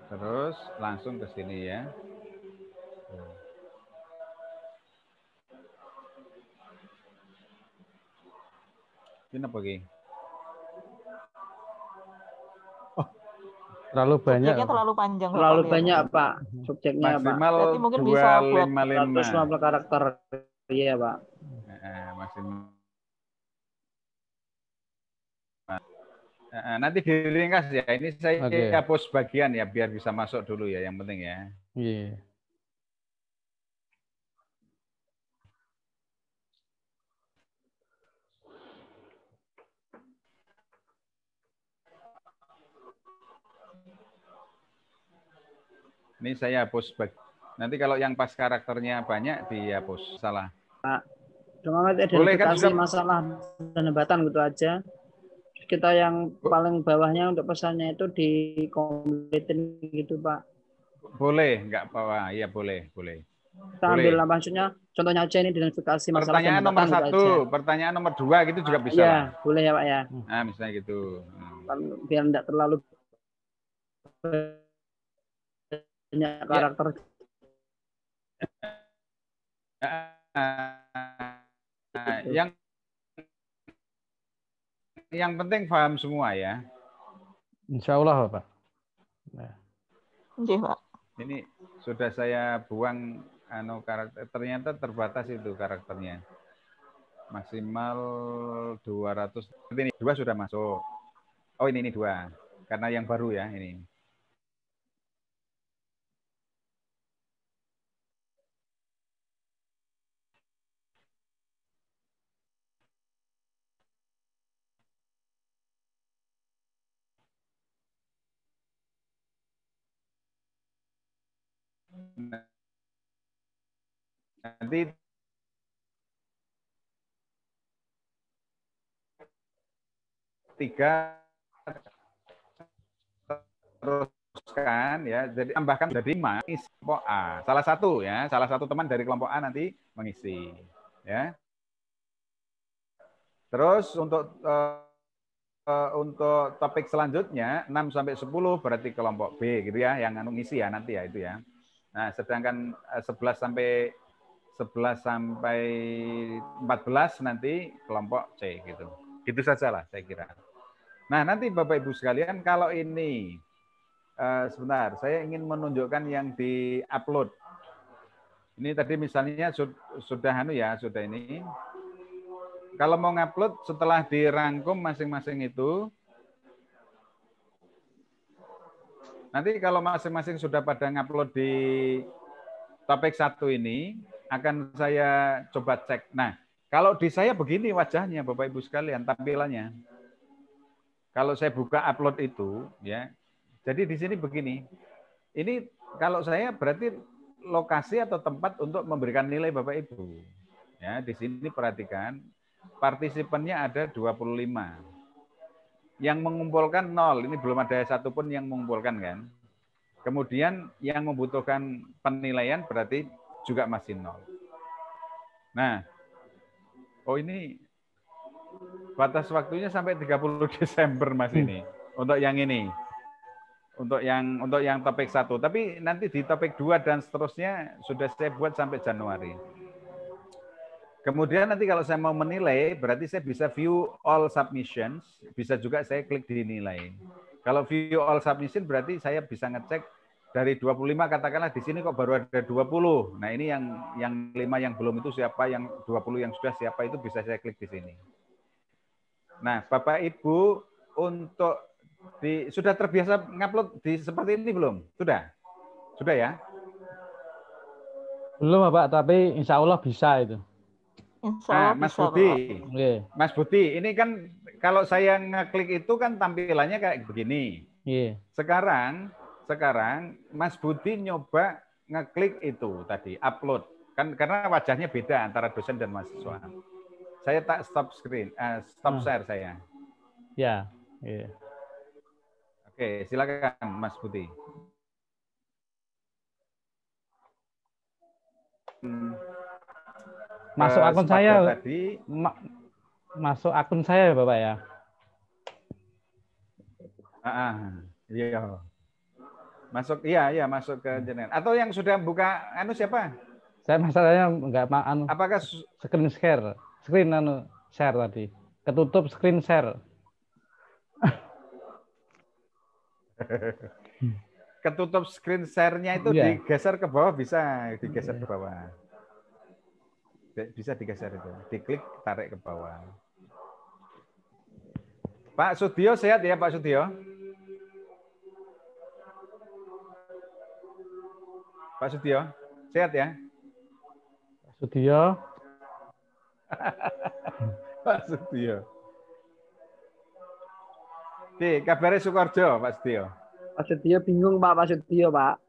Terus langsung ke sini ya. Ini apa lagi? Oh, terlalu banyak. Subjeknya terlalu panjang. Terlalu banyak Pak. Subjeknya maksimal Pak. Berarti mungkin bisa 150 karakter. Iya Pak. Maksimal. Nanti diringkas ya. Ini saya hapus bagian ya biar bisa masuk dulu ya. Yang penting ya. Iya. Ini saya hapus. Nanti kalau yang pas karakternya banyak dihapus. Salah. Pak, cuma identifikasi kan masalah dan hambatan gitu aja. Kita yang paling bawahnya untuk pesannya itu dikompletin gitu Pak. Boleh, enggak apa-apa. Iya boleh. Kita ambil lah, maksudnya contohnya aja ini identifikasi masalah. Pertanyaan nomor 1, pertanyaan nomor 2 gitu juga bisa. Iya, boleh ya Pak ya. Nah, misalnya gitu. Biar enggak terlalu banyak karakter. Yang penting paham semua ya. Insya Allah Pak. Iya Pak. Ini sudah saya buang karakter, ternyata terbatas itu karakternya. Maksimal 200. Ini 2 sudah masuk. Oh ini 2. Karena yang baru ya ini. Nanti tiga teruskan ya, jadi tambahkan jadi 5 kelompok A. Salah satu teman dari kelompok A nanti mengisi ya. Terus untuk topik selanjutnya 6 sampai 10 berarti kelompok B gitu ya, yang ngisi ya nanti ya itu ya. Nah, sedangkan 11 sampai 14 nanti kelompok C gitu. Gitu sajalah saya kira. Nah, nanti Bapak Ibu sekalian kalau ini sebentar, saya ingin menunjukkan yang di-upload. Ini tadi misalnya sudah ini. Kalau mau ngupload setelah dirangkum masing-masing itu, nanti kalau masing-masing sudah pada ngupload di topik 1 ini, akan saya coba cek. Nah, kalau di saya begini wajahnya Bapak Ibu sekalian, tampilannya. Kalau saya buka upload itu, ya, jadi di sini begini. Ini kalau saya berarti lokasi atau tempat untuk memberikan nilai Bapak Ibu. Ya, di sini perhatikan, partisipannya ada 25. Yang mengumpulkan 0, ini belum ada satupun yang mengumpulkan kan. Kemudian yang membutuhkan penilaian berarti juga masih 0. Nah, ini batas waktunya sampai 30 Desember Mas ini. Untuk yang ini. Untuk yang topik 1. Tapi nanti di topik 2 dan seterusnya sudah saya buat sampai Januari. Kemudian nanti kalau saya mau menilai, berarti saya bisa view all submissions, bisa juga saya klik di nilai. Kalau view all submission berarti saya bisa ngecek dari 25 katakanlah di sini kok baru ada 20. Nah, ini yang 5 yang belum itu siapa, yang 20 yang sudah siapa itu bisa saya klik di sini. Nah, Bapak Ibu untuk sudah terbiasa ngupload di seperti ini belum? Sudah? Sudah ya? Belum, Pak, tapi insya Allah bisa itu. Nah, Mas Budi, Mas Budi, ini kan kalau saya ngeklik itu kan tampilannya kayak begini. Sekarang Mas Budi nyoba ngeklik itu tadi, upload. Kan karena wajahnya beda antara dosen dan mahasiswa. Saya tak stop screen, stop share saya. Ya. Iya. Oke, silakan Mas Budi. Masuk akun saya tadi. Masuk akun saya Bapak ya. Iya. Masuk, iya masuk ke jenengan. Atau yang sudah buka siapa? Saya masalahnya enggak apakah screen share tadi. Ketutup screen share. Ketutup screen share-nya itu digeser ke bawah, bisa digeser ke bawah. Bisa digeser itu. Diklik, tarik ke bawah. Pak Sudio sehat ya Pak Sudio? Pak Sudio, sehat ya? Pak Sudio. Pak Sudio. Kabarnya Sukoharjo, Pak Sudio. Pak Sudio bingung Pak Sudio, Pak.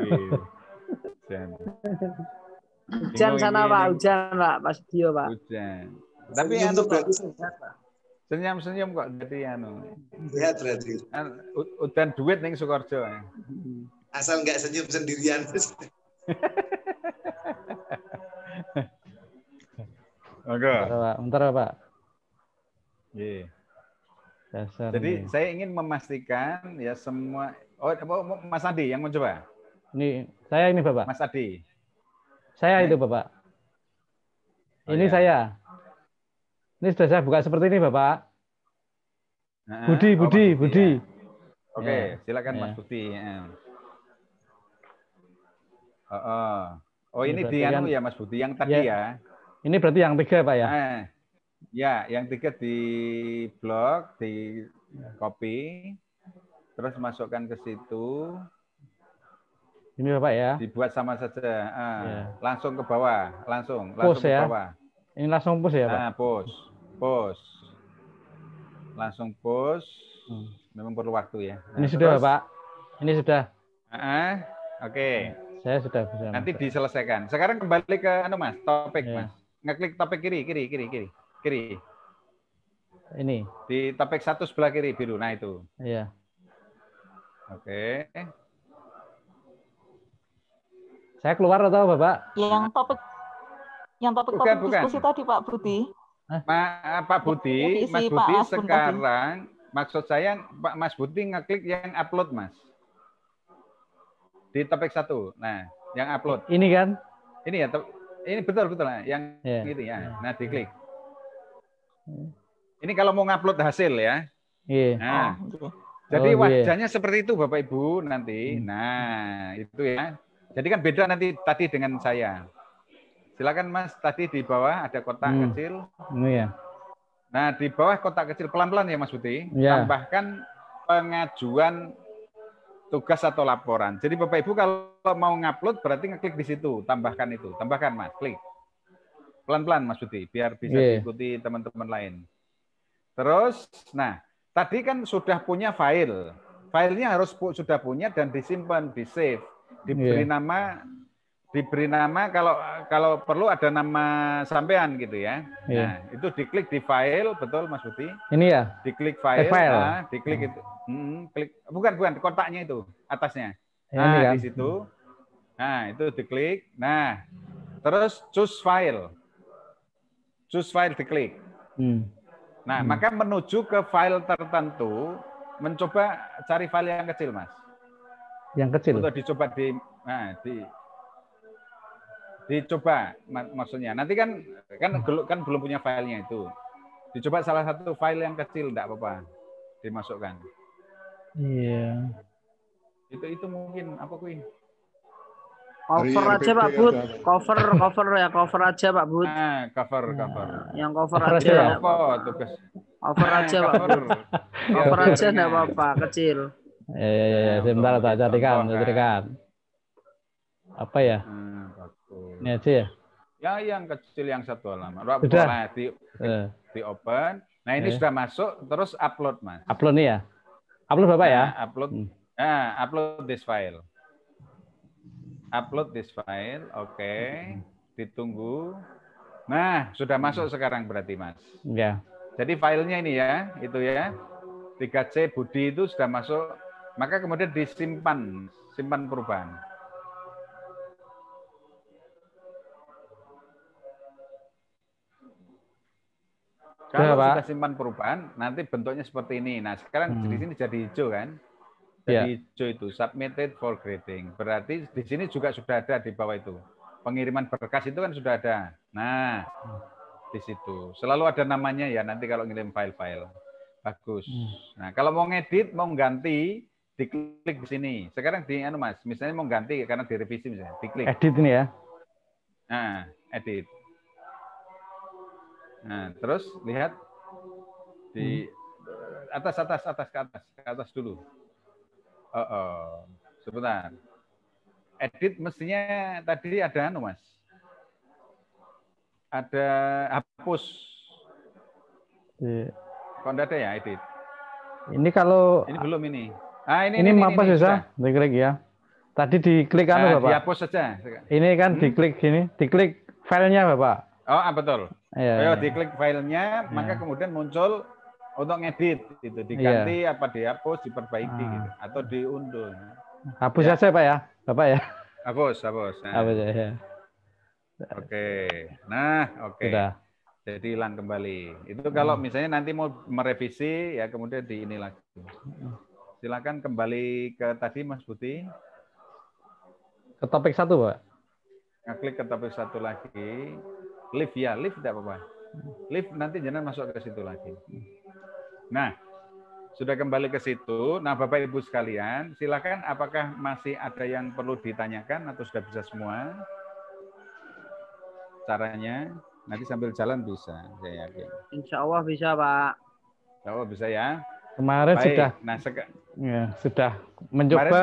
Gitu. Hujan sana Pak, hujan Pak Sudio, Pak. Hujan. Tapi senyum-senyum kok jadi Sehat berarti. Udan duit ning Sukoharjo. Asal nggak senyum sendirian. Oke. Bentar Pak. Iya. Jadi saya ingin memastikan ya semua. Mas Adi yang mencoba. Ini saya ini Bapak. Mas Adi. Saya itu Bapak. Ini saya. Ini sudah saya buka seperti ini Bapak. Budi. Ya. Oke, silakan Mas Budi. Ini di ya Mas Budi yang tadi ya. Ini berarti yang 3 Pak ya? Ya, yang 3 di blok, di copy, terus masukkan ke situ. Ini Bapak ya? Dibuat sama saja. Langsung ke bawah, langsung push ke ya? bawah. Ini langsung push ya Pak? Push. Langsung push. Memang perlu waktu ya. Ini sudah Pak? Ini sudah? Oke. Saya sudah bisa. Nanti diselesaikan. Sekarang kembali ke Mas, topik Mas. Ngeklik topik kiri. Ini. Di topik 1 sebelah kiri biru. Nah itu. Iya. Oke. Saya keluar atau Bapak? Yang topik diskusi tadi Pak Budi. Pak Budi, Mas Budi sekarang maksud saya Mas Budi ngeklik yang upload Mas. Di topik 1. Nah, yang upload. Ini kan? Ini ya, ini betul lah, yang itu ya. Nah, diklik. Ini kalau mau ngupload hasil ya. Iya. Nah, jadi wajahnya seperti itu Bapak Ibu nanti. Nah, itu ya. Jadi kan beda nanti tadi dengan saya. Silakan Mas, tadi di bawah ada kotak kecil. Ini ya. Nah, di bawah kotak kecil pelan-pelan ya Mas Budi. Ya. Tambahkan pengajuan tugas atau laporan. Jadi Bapak Ibu kalau mau ngupload berarti ngeklik di situ, tambahkan itu. Tambahkan Mas, klik. Pelan-pelan Mas Budi, biar bisa diikuti teman-teman lain. Terus, nah, tadi kan sudah punya file. Filenya harus sudah punya dan disimpan, di-save. Diberi nama kalau perlu ada nama sampean gitu ya. Nah, itu diklik di file, betul Mas Budi? Ini ya. Diklik file, diklik itu. Klik bukan kotaknya itu, atasnya. Nah, di situ. Nah, itu diklik. Nah, terus choose file. Choose file diklik. Nah, maka menuju ke file tertentu, mencoba cari file yang kecil, Mas. Yang kecil. Untuk dicoba dicoba maksudnya. Nanti kan belum punya filenya itu. Dicoba salah satu file yang kecil, enggak apa-apa. Dimasukkan. Iya. Itu mungkin apa kuy? Cover aja Pak Bud. Cover aja Pak Bud. Cover. Yang cover aja. Tugas. Cover aja Pak Bud. Cover aja enggak apa-apa, kecil. Ya, sebentar tak carikan. Apa ya? Ini aja ya? Ya, yang kecil yang 1 halaman. Sudah. Di open. Nah, ini sudah masuk, terus upload, Mas. Upload nih ya? Upload Bapak ya? Upload this file. Upload this file, oke. Ditunggu. Nah, sudah masuk sekarang berarti, Mas. Ya. Jadi filenya ini ya, itu ya. 3C Budi itu sudah masuk, maka kemudian disimpan, simpan perubahan. Kalau sudah simpan perubahan, nanti bentuknya seperti ini. Nah, sekarang di sini jadi hijau kan? Jadi hijau itu submitted for grading. Berarti di sini juga sudah ada di bawah itu. Pengiriman berkas itu kan sudah ada. Nah, di situ. Selalu ada namanya ya nanti kalau ngirim file-file. Bagus. Nah, kalau mau ngedit, mau ganti, diklik di sini. Sekarang di anu Mas, misalnya mau ganti karena direvisi misalnya, diklik. Edit ini ya. Nah, edit. Nah, terus lihat di atas ke atas dulu. Sebentar. Edit mestinya tadi ada anu Mas. Ada hapus. Kok enggak ada ya edit? Ini kalau ini belum ini. Ah, ini hapus ya, diklik ya. Tadi diklik anu Bapak. Dihapus saja. Ini kan diklik gini, diklik filenya Bapak. Oh, betul. Ya. Diklik filenya, maka kemudian muncul untuk ngedit itu diganti apa dihapus, diperbaiki gitu atau diunduh. Hapus saja Pak ya, Bapak ya. Hapus. Nah. Hapus ya. Oke. Nah, oke. Sudah. Jadi hilang kembali. Itu kalau misalnya nanti mau merevisi ya kemudian di ini lagi. Silakan kembali ke tadi Mas Budi. Ke topik 1, Pak. Klik ke topik 1 lagi. Live ya, live tidak apa-apa. Live nanti jangan masuk ke situ lagi. Nah, sudah kembali ke situ. Nah, Bapak Ibu sekalian, silakan apakah masih ada yang perlu ditanyakan atau sudah bisa semua? Caranya nanti sambil jalan bisa, saya yakin. Insya Allah bisa, Pak. Insya Allah bisa ya. Kemarin baik. Sudah. Nah, sudah mencoba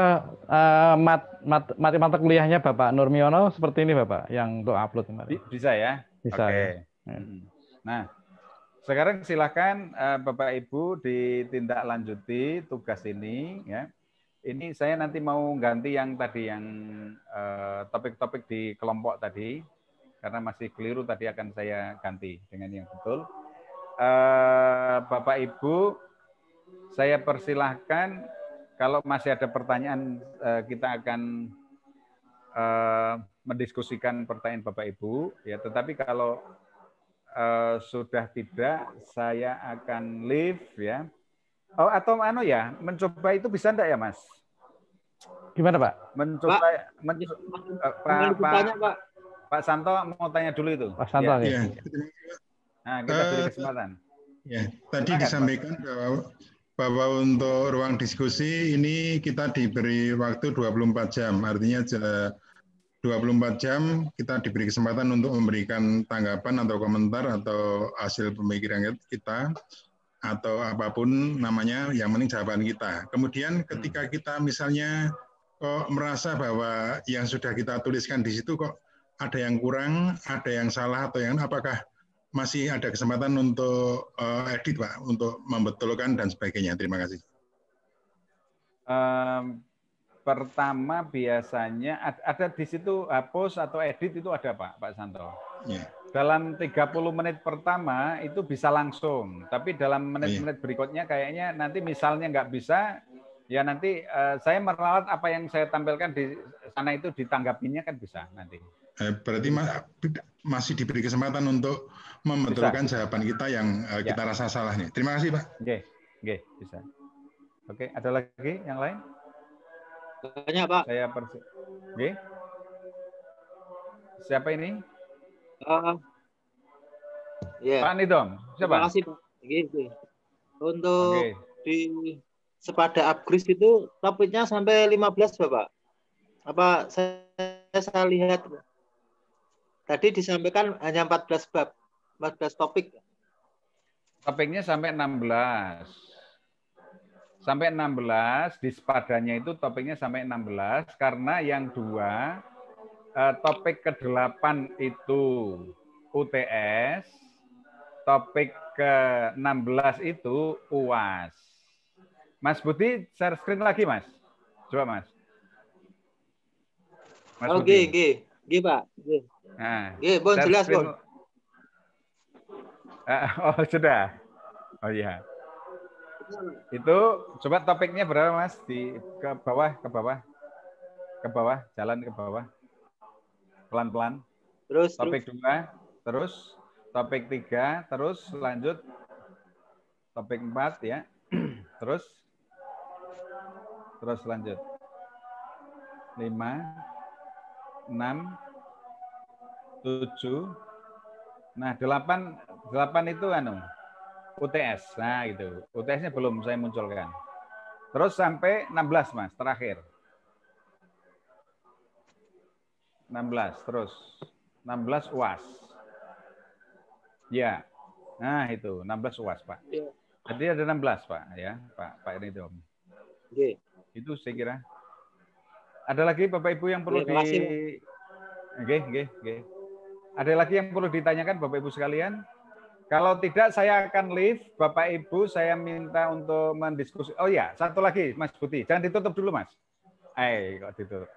mata kuliahnya Bapak Nurmiono seperti ini Bapak, yang untuk upload kemarin. Bisa ya. Bisa. Oke. Ya. Nah, sekarang silakan Bapak Ibu ditindaklanjuti tugas ini ya. Ini saya nanti mau ganti yang tadi yang topik-topik di kelompok tadi karena masih keliru tadi akan saya ganti dengan yang betul. Bapak Ibu, saya persilahkan kalau masih ada pertanyaan kita akan mendiskusikan pertanyaan Bapak Ibu ya, tetapi kalau sudah tidak, saya akan leave ya. Oh, atau ya, mencoba itu bisa enggak ya, Mas? Gimana, Pak? Mencoba Pak Santo mau tanya dulu itu. Pak Santo ya. Nah, kita beri kesempatan. Ya, tadi disampaikan bahwa untuk ruang diskusi ini kita diberi waktu 24 jam. Artinya 24 jam kita diberi kesempatan untuk memberikan tanggapan atau komentar atau hasil pemikiran kita atau apapun namanya, yang penting jawaban kita. Kemudian ketika kita misalnya kok merasa bahwa yang sudah kita tuliskan di situ kok ada yang kurang, ada yang salah atau yang apakah masih ada kesempatan untuk edit Pak, untuk membetulkan dan sebagainya. Terima kasih. Pertama biasanya ada di situ hapus atau edit itu ada Pak Santo. Yeah. Dalam 30 menit pertama itu bisa langsung, tapi dalam menit-menit berikutnya kayaknya nanti misalnya nggak bisa, ya nanti saya meralat apa yang saya tampilkan di sana itu ditanggapinya kan bisa nanti. Berarti masih diberi kesempatan untuk membetulkan jawaban kita yang kita rasa salah nih. Terima kasih Pak. Oke, bisa. Oke, ada lagi yang lain? Banyak Pak. Saya siapa ini? Yeah. Pak Nidom. Siapa? Terima kasih Pak. Untuk di Sepada Upgrade itu topiknya sampai 15 Bapak. Apa saya lihat tadi disampaikan hanya 14 bab, 14 topik. Topiknya sampai 16. Sampai 16, di Sepadanya itu topiknya sampai 16, karena yang dua, topik ke-8 itu UTS, topik ke-16 itu UAS. Mas Budi, share screen lagi Mas. Coba Mas. Oke, Pak. Nah, bon, jelas, Bon. Oh, sudah. Oh iya. Itu coba topiknya berapa, Mas? Ke bawah, ke bawah. Ke bawah, jalan ke bawah. Pelan-pelan. Terus Topik 2, terus topik 3, terus lanjut topik 4 ya. Terus lanjut. 5, 6, 7. Nah, 8 itu UTS. Nah, gitu. UTS-nya belum saya munculkan. Terus sampai 16, Mas, terakhir. 16, terus. 16 UAS. Ya. Nah, itu 16 UAS, Pak. Tadi ada 16, Pak, ya. Pak ini Dom. Oke. Itu saya kira. Ada lagi Bapak Ibu yang perlu Oke. Ada lagi yang perlu ditanyakan Bapak Ibu sekalian? Kalau tidak saya akan leave, Bapak Ibu saya minta untuk mendiskusi. Oh ya, satu lagi Mas Buti. Jangan ditutup dulu, Mas. Kok ditutup.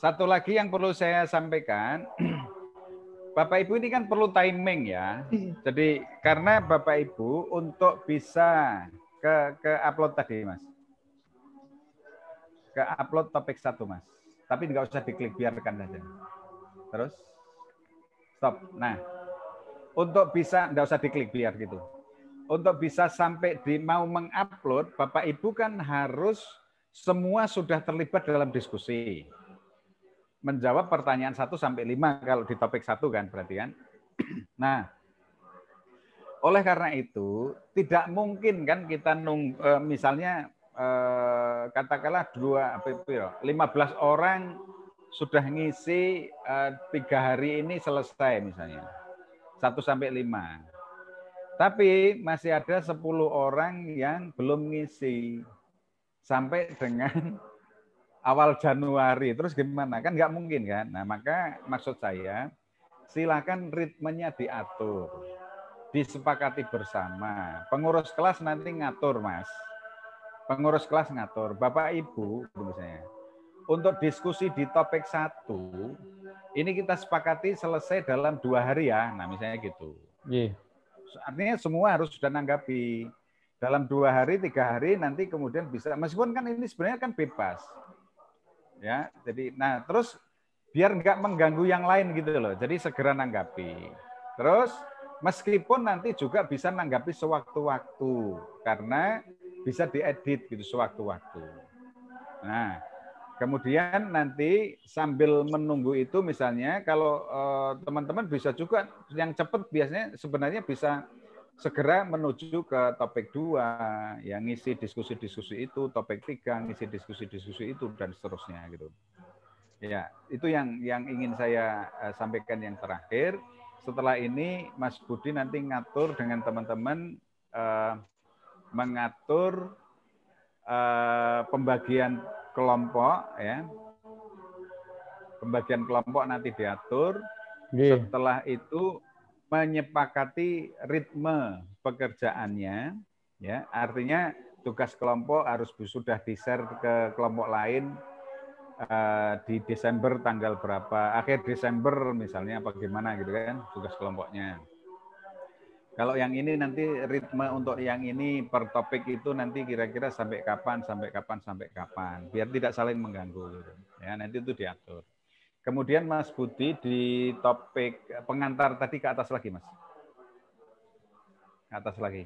Satu lagi yang perlu saya sampaikan, Bapak Ibu ini kan perlu timing ya. Jadi karena Bapak Ibu untuk bisa ke upload tadi, Mas. Ke upload topik 1, Mas. Tapi nggak usah diklik, biarkan saja. Terus stop. Nah, untuk bisa nggak usah diklik, biar gitu. Untuk bisa sampai di mau mengupload, Bapak Ibu kan harus semua sudah terlibat dalam diskusi. Menjawab pertanyaan 1 sampai 5 kalau di topik 1 kan berarti kan. Nah, oleh karena itu tidak mungkin kan kita misalnya katakanlah 15 orang sudah ngisi 3 hari ini selesai misalnya 1 sampai 5. Tapi masih ada 10 orang yang belum ngisi sampai dengan awal Januari. Terus gimana? Kan nggak mungkin kan? Nah, maka maksud saya silakan ritmenya diatur. Disepakati bersama. Pengurus kelas nanti ngatur, Mas. Pengurus kelas ngatur. Bapak Ibu, misalnya, untuk diskusi di topik 1, ini kita sepakati selesai dalam 2 hari ya. Nah, misalnya gitu. Yeah. Artinya semua harus sudah nanggapi. Dalam 2 hari, 3 hari, nanti kemudian bisa. Meskipun kan ini sebenarnya kan bebas. Ya, jadi, nah terus biar nggak mengganggu yang lain gitu loh. Jadi segera nanggapi. Terus meskipun nanti juga bisa nanggapi sewaktu-waktu. Karena bisa diedit gitu sewaktu-waktu. Nah, kemudian nanti sambil menunggu itu misalnya kalau teman-teman bisa juga yang cepat biasanya sebenarnya bisa segera menuju ke topik 2 yang ngisi diskusi-diskusi itu, topik 3 ngisi diskusi-diskusi itu dan seterusnya gitu. Ya, itu yang ingin saya sampaikan yang terakhir. Setelah ini Mas Budi nanti ngatur dengan teman-teman mengatur pembagian kelompok ya. Pembagian kelompok nanti diatur. Setelah itu menyepakati ritme pekerjaannya ya. Artinya tugas kelompok harus sudah di-share ke kelompok lain di Desember tanggal berapa, akhir Desember misalnya apa gimana gitu kan tugas kelompoknya. Kalau yang ini nanti ritme untuk yang ini per topik itu nanti kira-kira sampai kapan, biar tidak saling mengganggu gitu. Ya, nanti itu diatur. Kemudian Mas Budi di topik pengantar tadi ke atas lagi, Mas. Ke atas lagi.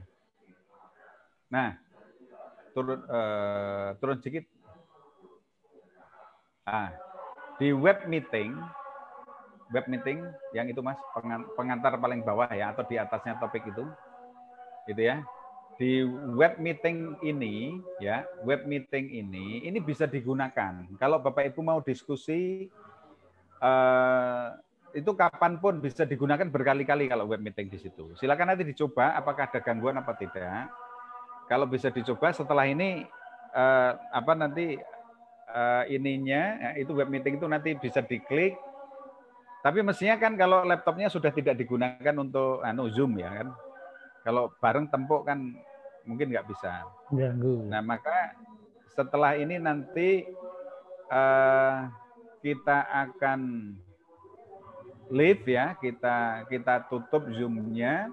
Nah, turun sedikit. Di web meeting yang itu Mas, pengantar paling bawah ya, atau di atasnya topik itu ya. Di web meeting ini ya, ini bisa digunakan. Kalau Bapak Ibu mau diskusi itu kapanpun bisa digunakan berkali-kali kalau web meeting di situ. Silakan nanti dicoba apakah ada gangguan apa tidak. Kalau bisa dicoba setelah ini ininya itu web meeting itu nanti bisa diklik. Tapi mestinya kan kalau laptopnya sudah tidak digunakan untuk Zoom ya kan. Kalau bareng tempuk kan mungkin nggak bisa. Ganggu. Nah maka setelah ini nanti kita akan leave ya, kita tutup Zoom-nya.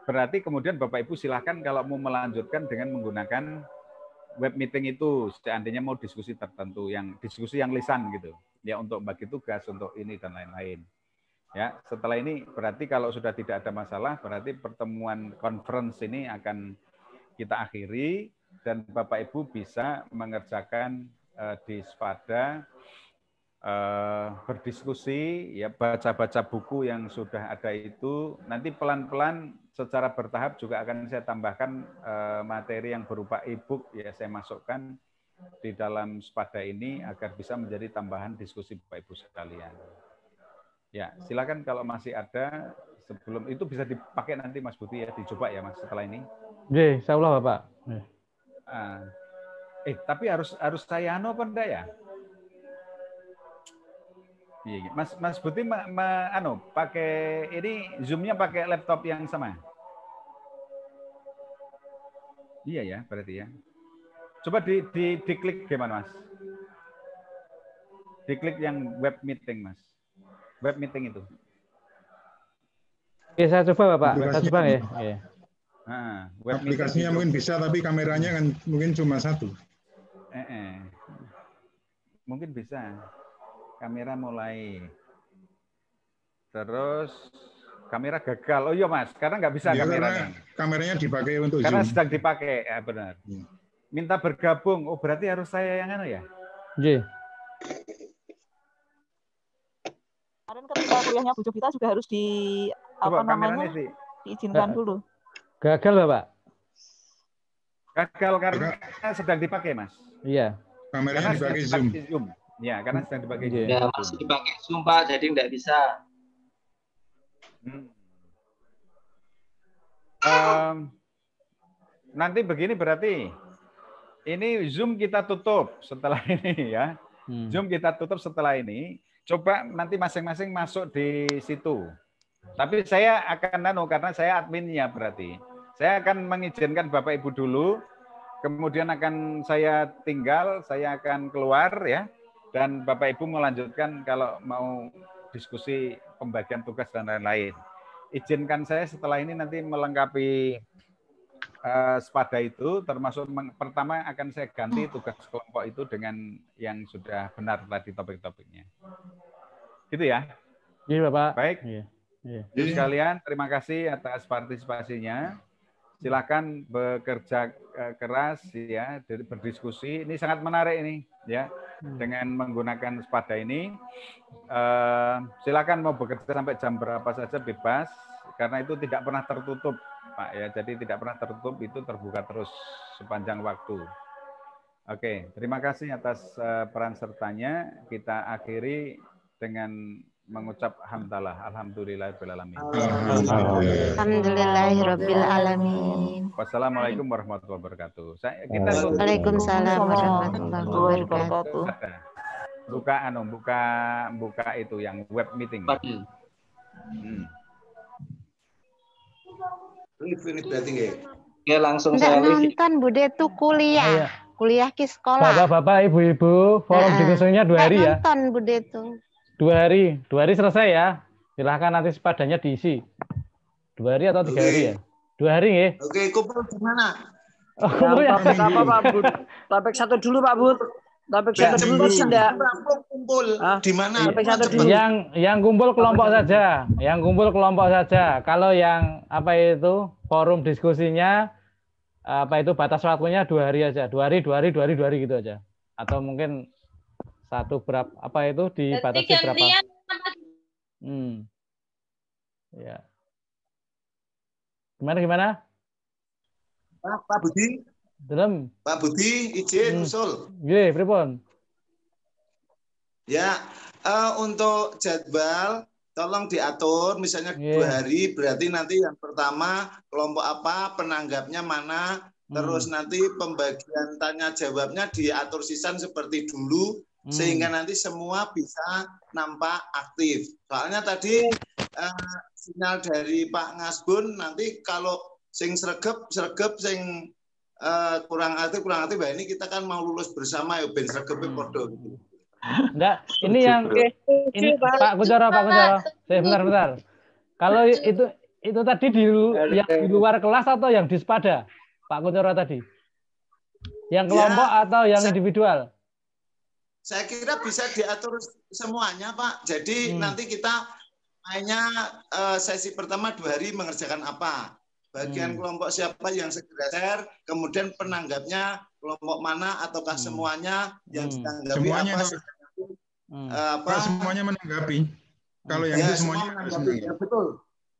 Berarti kemudian Bapak Ibu silakan kalau mau melanjutkan dengan menggunakan web meeting itu, seandainya mau diskusi tertentu, diskusi yang lisan gitu, ya untuk bagi tugas, untuk ini dan lain-lain. Ya, setelah ini berarti kalau sudah tidak ada masalah, berarti pertemuan conference ini akan kita akhiri dan Bapak Ibu bisa mengerjakan di Spada, berdiskusi, ya baca-baca buku yang sudah ada itu. Nanti pelan-pelan secara bertahap juga akan saya tambahkan materi yang berupa e-book, ya saya masukkan di dalam Spada ini agar bisa menjadi tambahan diskusi Bapak Ibu sekalian. Ya, silakan kalau masih ada sebelum itu bisa dipakai nanti Mas Budi ya, dicoba ya Mas setelah ini. Oke, insyaallah Bapak. Tapi harus saya apa enggak ya? Iya, Mas Budi pakai ini Zoom-nya pakai laptop yang sama. Iya ya, berarti ya. Coba diklik gimana, Mas? Diklik yang web meeting, Mas. Web meeting itu. Oke, saya coba, Bapak. Saya coba ya. Web aplikasinya mungkin bisa, tapi kameranya kan mungkin cuma satu. Mungkin bisa. Kamera mulai. Terus kamera gagal. Oh iya Mas, karena nggak bisa kameranya. Kameranya dipakai untuk karena Zoom. Sedang dipakai, ya benar. Minta bergabung. Oh berarti harus saya yang ya? Iya. Kemarin ketika kuliahnya Bu Jovita juga harus diizinkan dulu. Gagal Bapak. Gagal karena sedang dipakai Mas. Iya. Kameranya dipakai Zoom. Ya, karena sedang dipakai Zoom. Ya, masih dipakai Zoom, Pak, jadi nggak bisa. Nanti begini berarti, ini Zoom kita tutup setelah ini ya. Zoom kita tutup setelah ini. Coba nanti masing-masing masuk di situ. Tapi saya akan karena saya adminnya berarti. Saya akan mengizinkan Bapak Ibu dulu, kemudian akan saya tinggal, saya akan keluar ya. Dan Bapak Ibu melanjutkan kalau mau diskusi pembagian tugas dan lain-lain. Izinkan saya setelah ini nanti melengkapi Spada itu, termasuk pertama akan saya ganti tugas kelompok itu dengan yang sudah benar tadi topik-topiknya. Gitu ya? Iya Bapak. Baik. Iya. Jadi sekalian terima kasih atas partisipasinya. Silakan bekerja keras ya, berdiskusi. Ini sangat menarik ini ya, dengan menggunakan Spada ini. Silakan mau bekerja sampai jam berapa saja bebas, karena itu tidak pernah tertutup, Pak ya. Jadi tidak pernah tertutup, itu terbuka terus sepanjang waktu. Oke, terima kasih atas peran sertanya. Kita akhiri dengan mengucap hamdalah, alhamdulillahirabbil alamin. Alhamdulillahirabbil alamin. Wassalamualaikum warahmatullahi wabarakatuh. Waalaikumsalam warahmatullahi wabarakatuh. Buka itu yang web meeting. Ini berarti nggak? Ya langsung saya nonton Bude tuh kuliah ke sekolah. Bapak-bapak, ibu-ibu, forum diskusinya 2 hari ya. Nonton Bude tuh. 2 hari selesai ya. Silahkan nanti Spadanya diisi. 2 hari atau 3 hari ya? 2 hari ya. Oke, kumpul di mana? Kumpul ya. Topik apa Pak Bud? Topik 1 dulu Pak Bud. Topik 1 dulu tidak. Kumpul di mana? Topik 1 dulu. Yang kumpul kelompok saja. Yang kumpul kelompok saja. Kalau yang forum diskusinya batas waktunya 2 hari aja. 2 hari gitu aja. Atau mungkin dibatasi berapa? Ya. Gimana? Pak Budi? Belum. Pak Budi, izin usul. Nggih, pripun? Ya, untuk jadwal tolong diatur, misalnya 2 hari, berarti nanti yang pertama kelompok apa, penanggapnya mana, terus nanti pembagian tanya jawabnya diatur sisan seperti dulu, sehingga nanti semua bisa nampak aktif. Soalnya tadi sinyal dari Pak Ngasbun nanti kalau sing sregep sing kurang aktif, ini kita kan mau lulus bersama ya ben sregepe padha gitu. Enggak, ini yang ini Pak Kuncoro. Bentar. Kalau itu tadi yang di luar kelas atau yang di Spada, Pak Kuncoro tadi? Yang kelompok atau yang individual? Saya kira bisa diatur semuanya, Pak. Jadi nanti kita mainnya sesi pertama 2 hari mengerjakan apa. Bagian kelompok siapa yang segera share, kemudian penanggapnya kelompok mana ataukah semuanya yang ditanggapi semuanya apa semuanya menanggapi. Kalau yang itu semuanya menanggapi. Betul.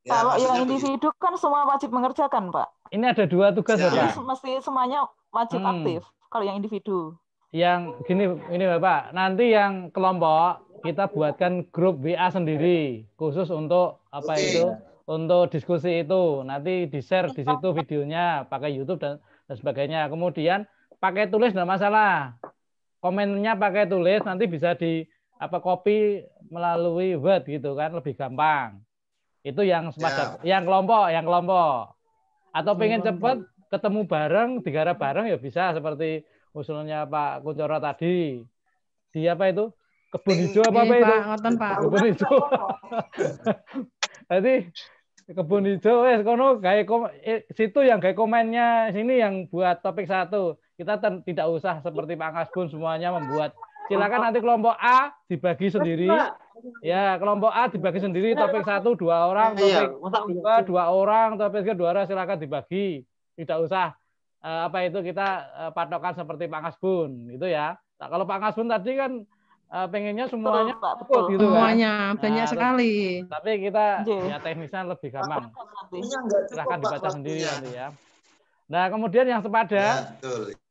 Ya, kalau yang individu kan semua wajib mengerjakan, Pak. Ini ada 2 tugas, Pak. Mesti semuanya wajib aktif kalau yang individu. Yang ini Bapak, nanti yang kelompok kita buatkan grup WA sendiri khusus untuk itu, untuk diskusi itu. Nanti di-share di situ videonya pakai YouTube dan sebagainya. Kemudian pakai tulis enggak masalah. Komennya pakai tulis, nanti bisa copy melalui Word gitu kan, lebih gampang. Itu yang yang kelompok. Atau pengen cepat ketemu bareng, digarap bareng ya bisa seperti usulnya Pak Kuncoro tadi. Di apa itu? Kebun hijau apa itu? Pak. Kebun hijau. Jadi kebun hijau kono gawe situ yang gawe komennya, sini yang buat topik 1. Kita tidak usah seperti Pak Ngasbun semuanya membuat. Silakan nanti kelompok A dibagi sendiri. Ya, kelompok A dibagi sendiri, topik 1 2 orang, topik 2 2 orang, topik 3 2 orang, silakan dibagi. Tidak usah kita patokan seperti Pak Ngasbun gitu ya. Nah, kalau Pak Ngasbun tadi kan pengennya semuanya betul gitu semuanya kan? Banyak sekali. Tapi kita ya teknisnya lebih gampang. Silahkan dibaca sendiri nanti ya. Nah, kemudian yang sepada,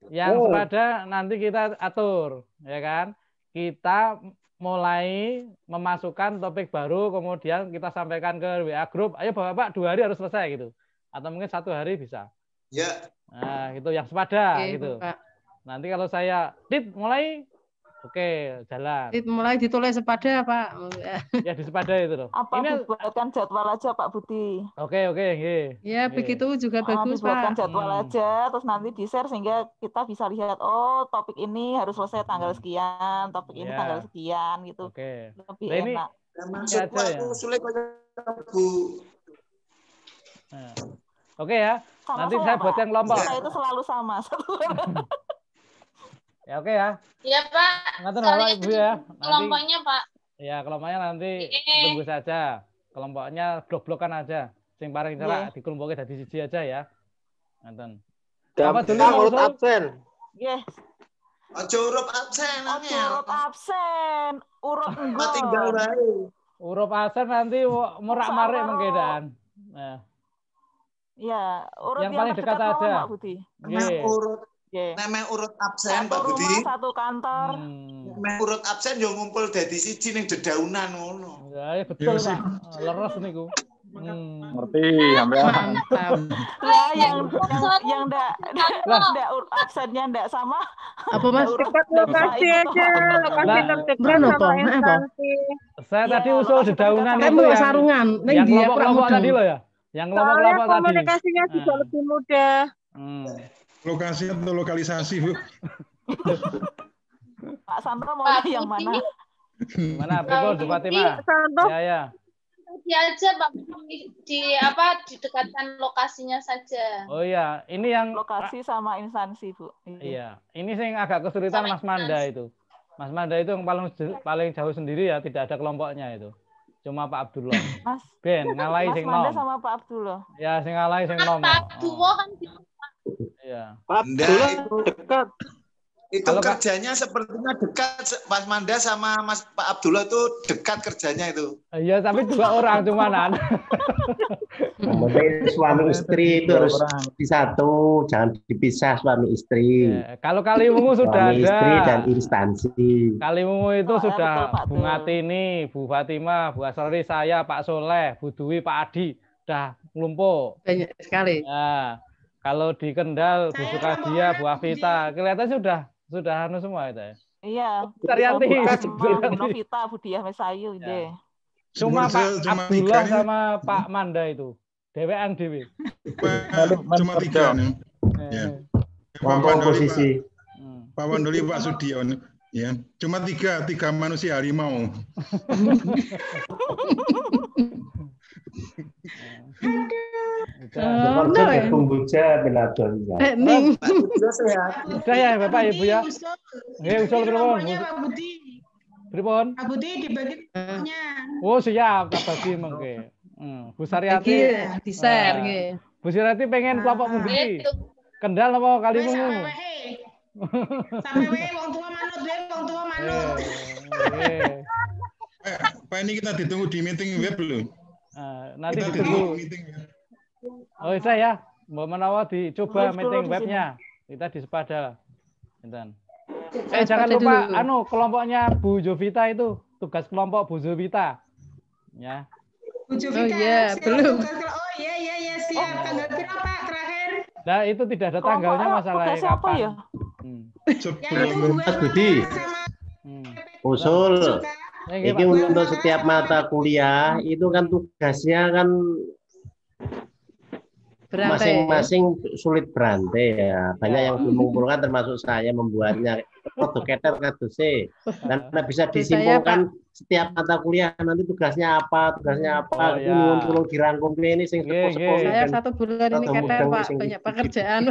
sepada nanti kita atur, ya kan? Kita mulai memasukkan topik baru, kemudian kita sampaikan ke WA grup. Ayo Bapak 2 hari harus selesai gitu, atau mungkin 1 hari bisa. Ya. Nah, itu yang sepada gitu. Bapak. Nanti kalau saya mulai, jalan. Mulai ditulis sepada, Pak. Ya di sepada itu loh. Apa dibuatkan jadwal aja Pak Budi? Oke. Ya begitu juga bagus dibuatkan Pak. Jadwal aja, terus nanti di-share sehingga kita bisa lihat, oh topik ini harus selesai tanggal sekian, topik ini tanggal sekian gitu. Lebih enak. Maksudku aku sulit Bu. Oke ya. Sama nanti saya buatkan kelompok. Saya itu selalu sama. Ya oke ya. Iya Pak. Soalnya Ibu ya. Kelompoknya Pak. Ya kelompoknya nanti tunggu saja. Kelompoknya blok-blokan aja. Sing paling cerak dikelompoknya dari siji aja ya. Nanten. Apa dulu urut absen? Yes. Huruf absen. Huruf absen. Urut enggak. Tinggal wae. Huruf absen nanti merak-marik mengkedaan. Nah. Ya, urut yang paling dekat aja. Pak Budi. Nama urut absen Pak Budi. Satu kantor. Nama urut absen yo ngumpul dadi siji ning dedaunan ngono. Ya betul Pak. Leres niku. Ngerti sampean. Lah yang ndak absennya ndak sama. Apa Mas? Lokasi aja, lokasi terdekat sama instansi. Saya tadi usul dedaunan itu yang sarungan. Yang kelompok-kelompok tadi loh ya. Yang kelompok-kelompok tadi. Komunikasinya juga lebih mudah. Lokasi atau lokalisasi, Bu? Pak Santo mau yang mana? Mana Bu Fatimah? Ya. Di aja Pak, didekatkan lokasinya saja. Oh iya, ini yang lokasi sama instansi, Bu. Iya, ini yang agak kesulitan Mas Manda itu. Mas Manda itu yang paling jauh sendiri ya, tidak ada kelompoknya itu. Cuma Pak Abdullah. Mas Ben ngalai sing nom. Mas Manda sama Pak Abdullah. Ya, sing ngalai sing nom. Pak Abdullah kan iya. Pak Abdullah itu dekat. Itu kerjanya sepertinya dekat, Mas Manda sama Mas Pak Abdullah itu dekat kerjanya itu. Iya, tapi 2 orang cumanan. Kemudian suami istri itu harus disatu, jangan dipisah suami istri. Ya, kalau Kaliwungu sudah suami ada. Istri dan instansi. Kaliwungu itu sudah betul, Bu Ngatini, Bu Fatimah, Bu Asri, saya, Pak Soleh, Bu Dwi, Pak Adi, sudah ngelumpuk. Banyak sekali. Ya, kalau di Kendal, Bu Sukadia, Bu Afita, kelihatannya sudah anu semua itu ya. Iya. Tarianti. Bu Novita, Bu Diah Mesayu ide. Cuma Pak Abdullah sama Pak Manda itu. Dewean dewe. Cuma 3 nih. Ya. Pak Wandoli, Pak Sudiono. Ya, cuma tiga manusia harimau. Kombucha Benadol. Sudah ya Bapak Ibu ya. Usul pripun? Pripun? Pak Budi dibagi nya. Oh siap, tak bagi mengke. Bu Saryati di-share nggih. Bu Saryati pengen kelompok pundi? Kendal apa Kaliwungu? Sampai wae wong tua manut wae, wong tua manut. Pak, ini kita ditunggu di meeting web loh. Nanti ditunggu. Oh iya ya, Mbak Menawa dicoba meeting webnya. Kita di Sepada. Jangan lupa kelompoknya Bu Jovita itu, tugas kelompok Bu Jovita. Ya. Bu Jovita. Oh iya, belum. Oh iya siap. Tanggal berapa Pak terakhir? Nah, itu tidak ada tanggalnya masalahnya kapan. Ya? Mas Budi. Usul. Ini untuk setiap mata kuliah itu kan tugasnya kan masing-masing sulit berantai ya. Banyak yang mengumpulkan termasuk saya membuatnya. Foto keter kaduse. Karena bisa disimpulkan setiap mata kuliah nanti tugasnya apa. Itu tolong dirangkum ini sing saya 1 bulan ini keter Pak, banyak pekerjaan.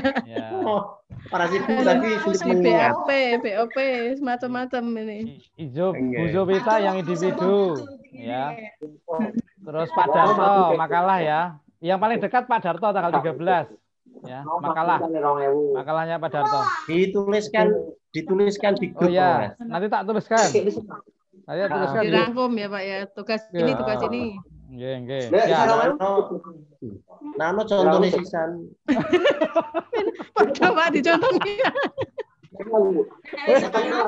Para sibuk tadi sulit mengingat. BOP semacam-macam ini. Bu Jovita yang individu ya. Terus Pak Darto makalah ya. Yang paling dekat Pak Darto tanggal 13 ya, makalahnya Pak Darto. Dituliskan di grup. Oh ya, nanti tak tuliskan. Dirangkum ya Pak ya, tugas ini. Nggih. Nano contohnya sisan. Padha Pak dicontohnya.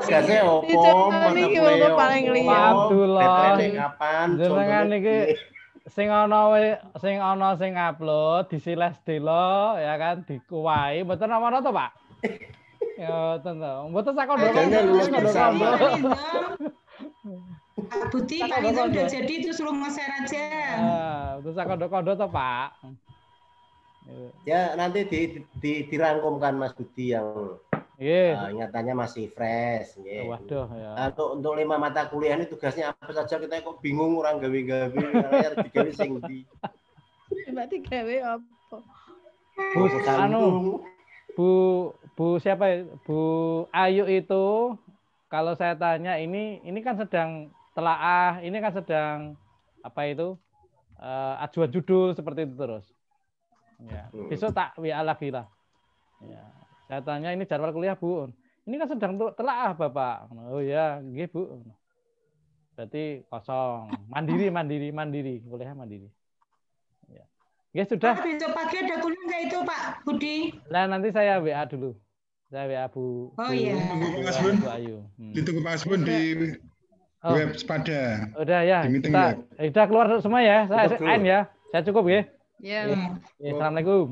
Tugasnya opo paling liya. Abdullah. Jenengan niki sing ana sing upload disiles delo ya kan dikuwahi mboten ana to Pak. Ya tentu. Mboten sak kondo. Pak Budi Pak itu udah jadi itu suruh nge-share aja. Mboten sak kondo to Pak. Ya nanti dirangkumkan Mas Budi yang ingatannya masih fresh. Waduh ya. Untuk 5 mata kuliah ini tugasnya apa saja kita kok bingung orang gawe-gawe layar digawe sing ndi. Berarti gawe apa? Bu siapa ya? Bu Ayu itu kalau saya tanya ini kan sedang telaah, ini kan sedang apa itu? Ajuan judul seperti itu terus. Ya, besok tak WA lagi lah. Ya. Saya tanya ini jadwal kuliah Bu. Ini kan sedang telaah Bapak. Oh ya, nggih Bu. Berarti kosong. Mandiri, kuliah mandiri. Ya. Ya sudah. Pak, besok pagi ada kuliah nggak itu Pak Budi? Nah nanti saya WA dulu. Saya WA Bu. Oh iya. Bu Ayu. Ditunggu Pak Asbun di web Sepada. Udah ya. Kita keluar semua ya. Saya ya. Saya cukup ya. Ya. Assalamualaikum.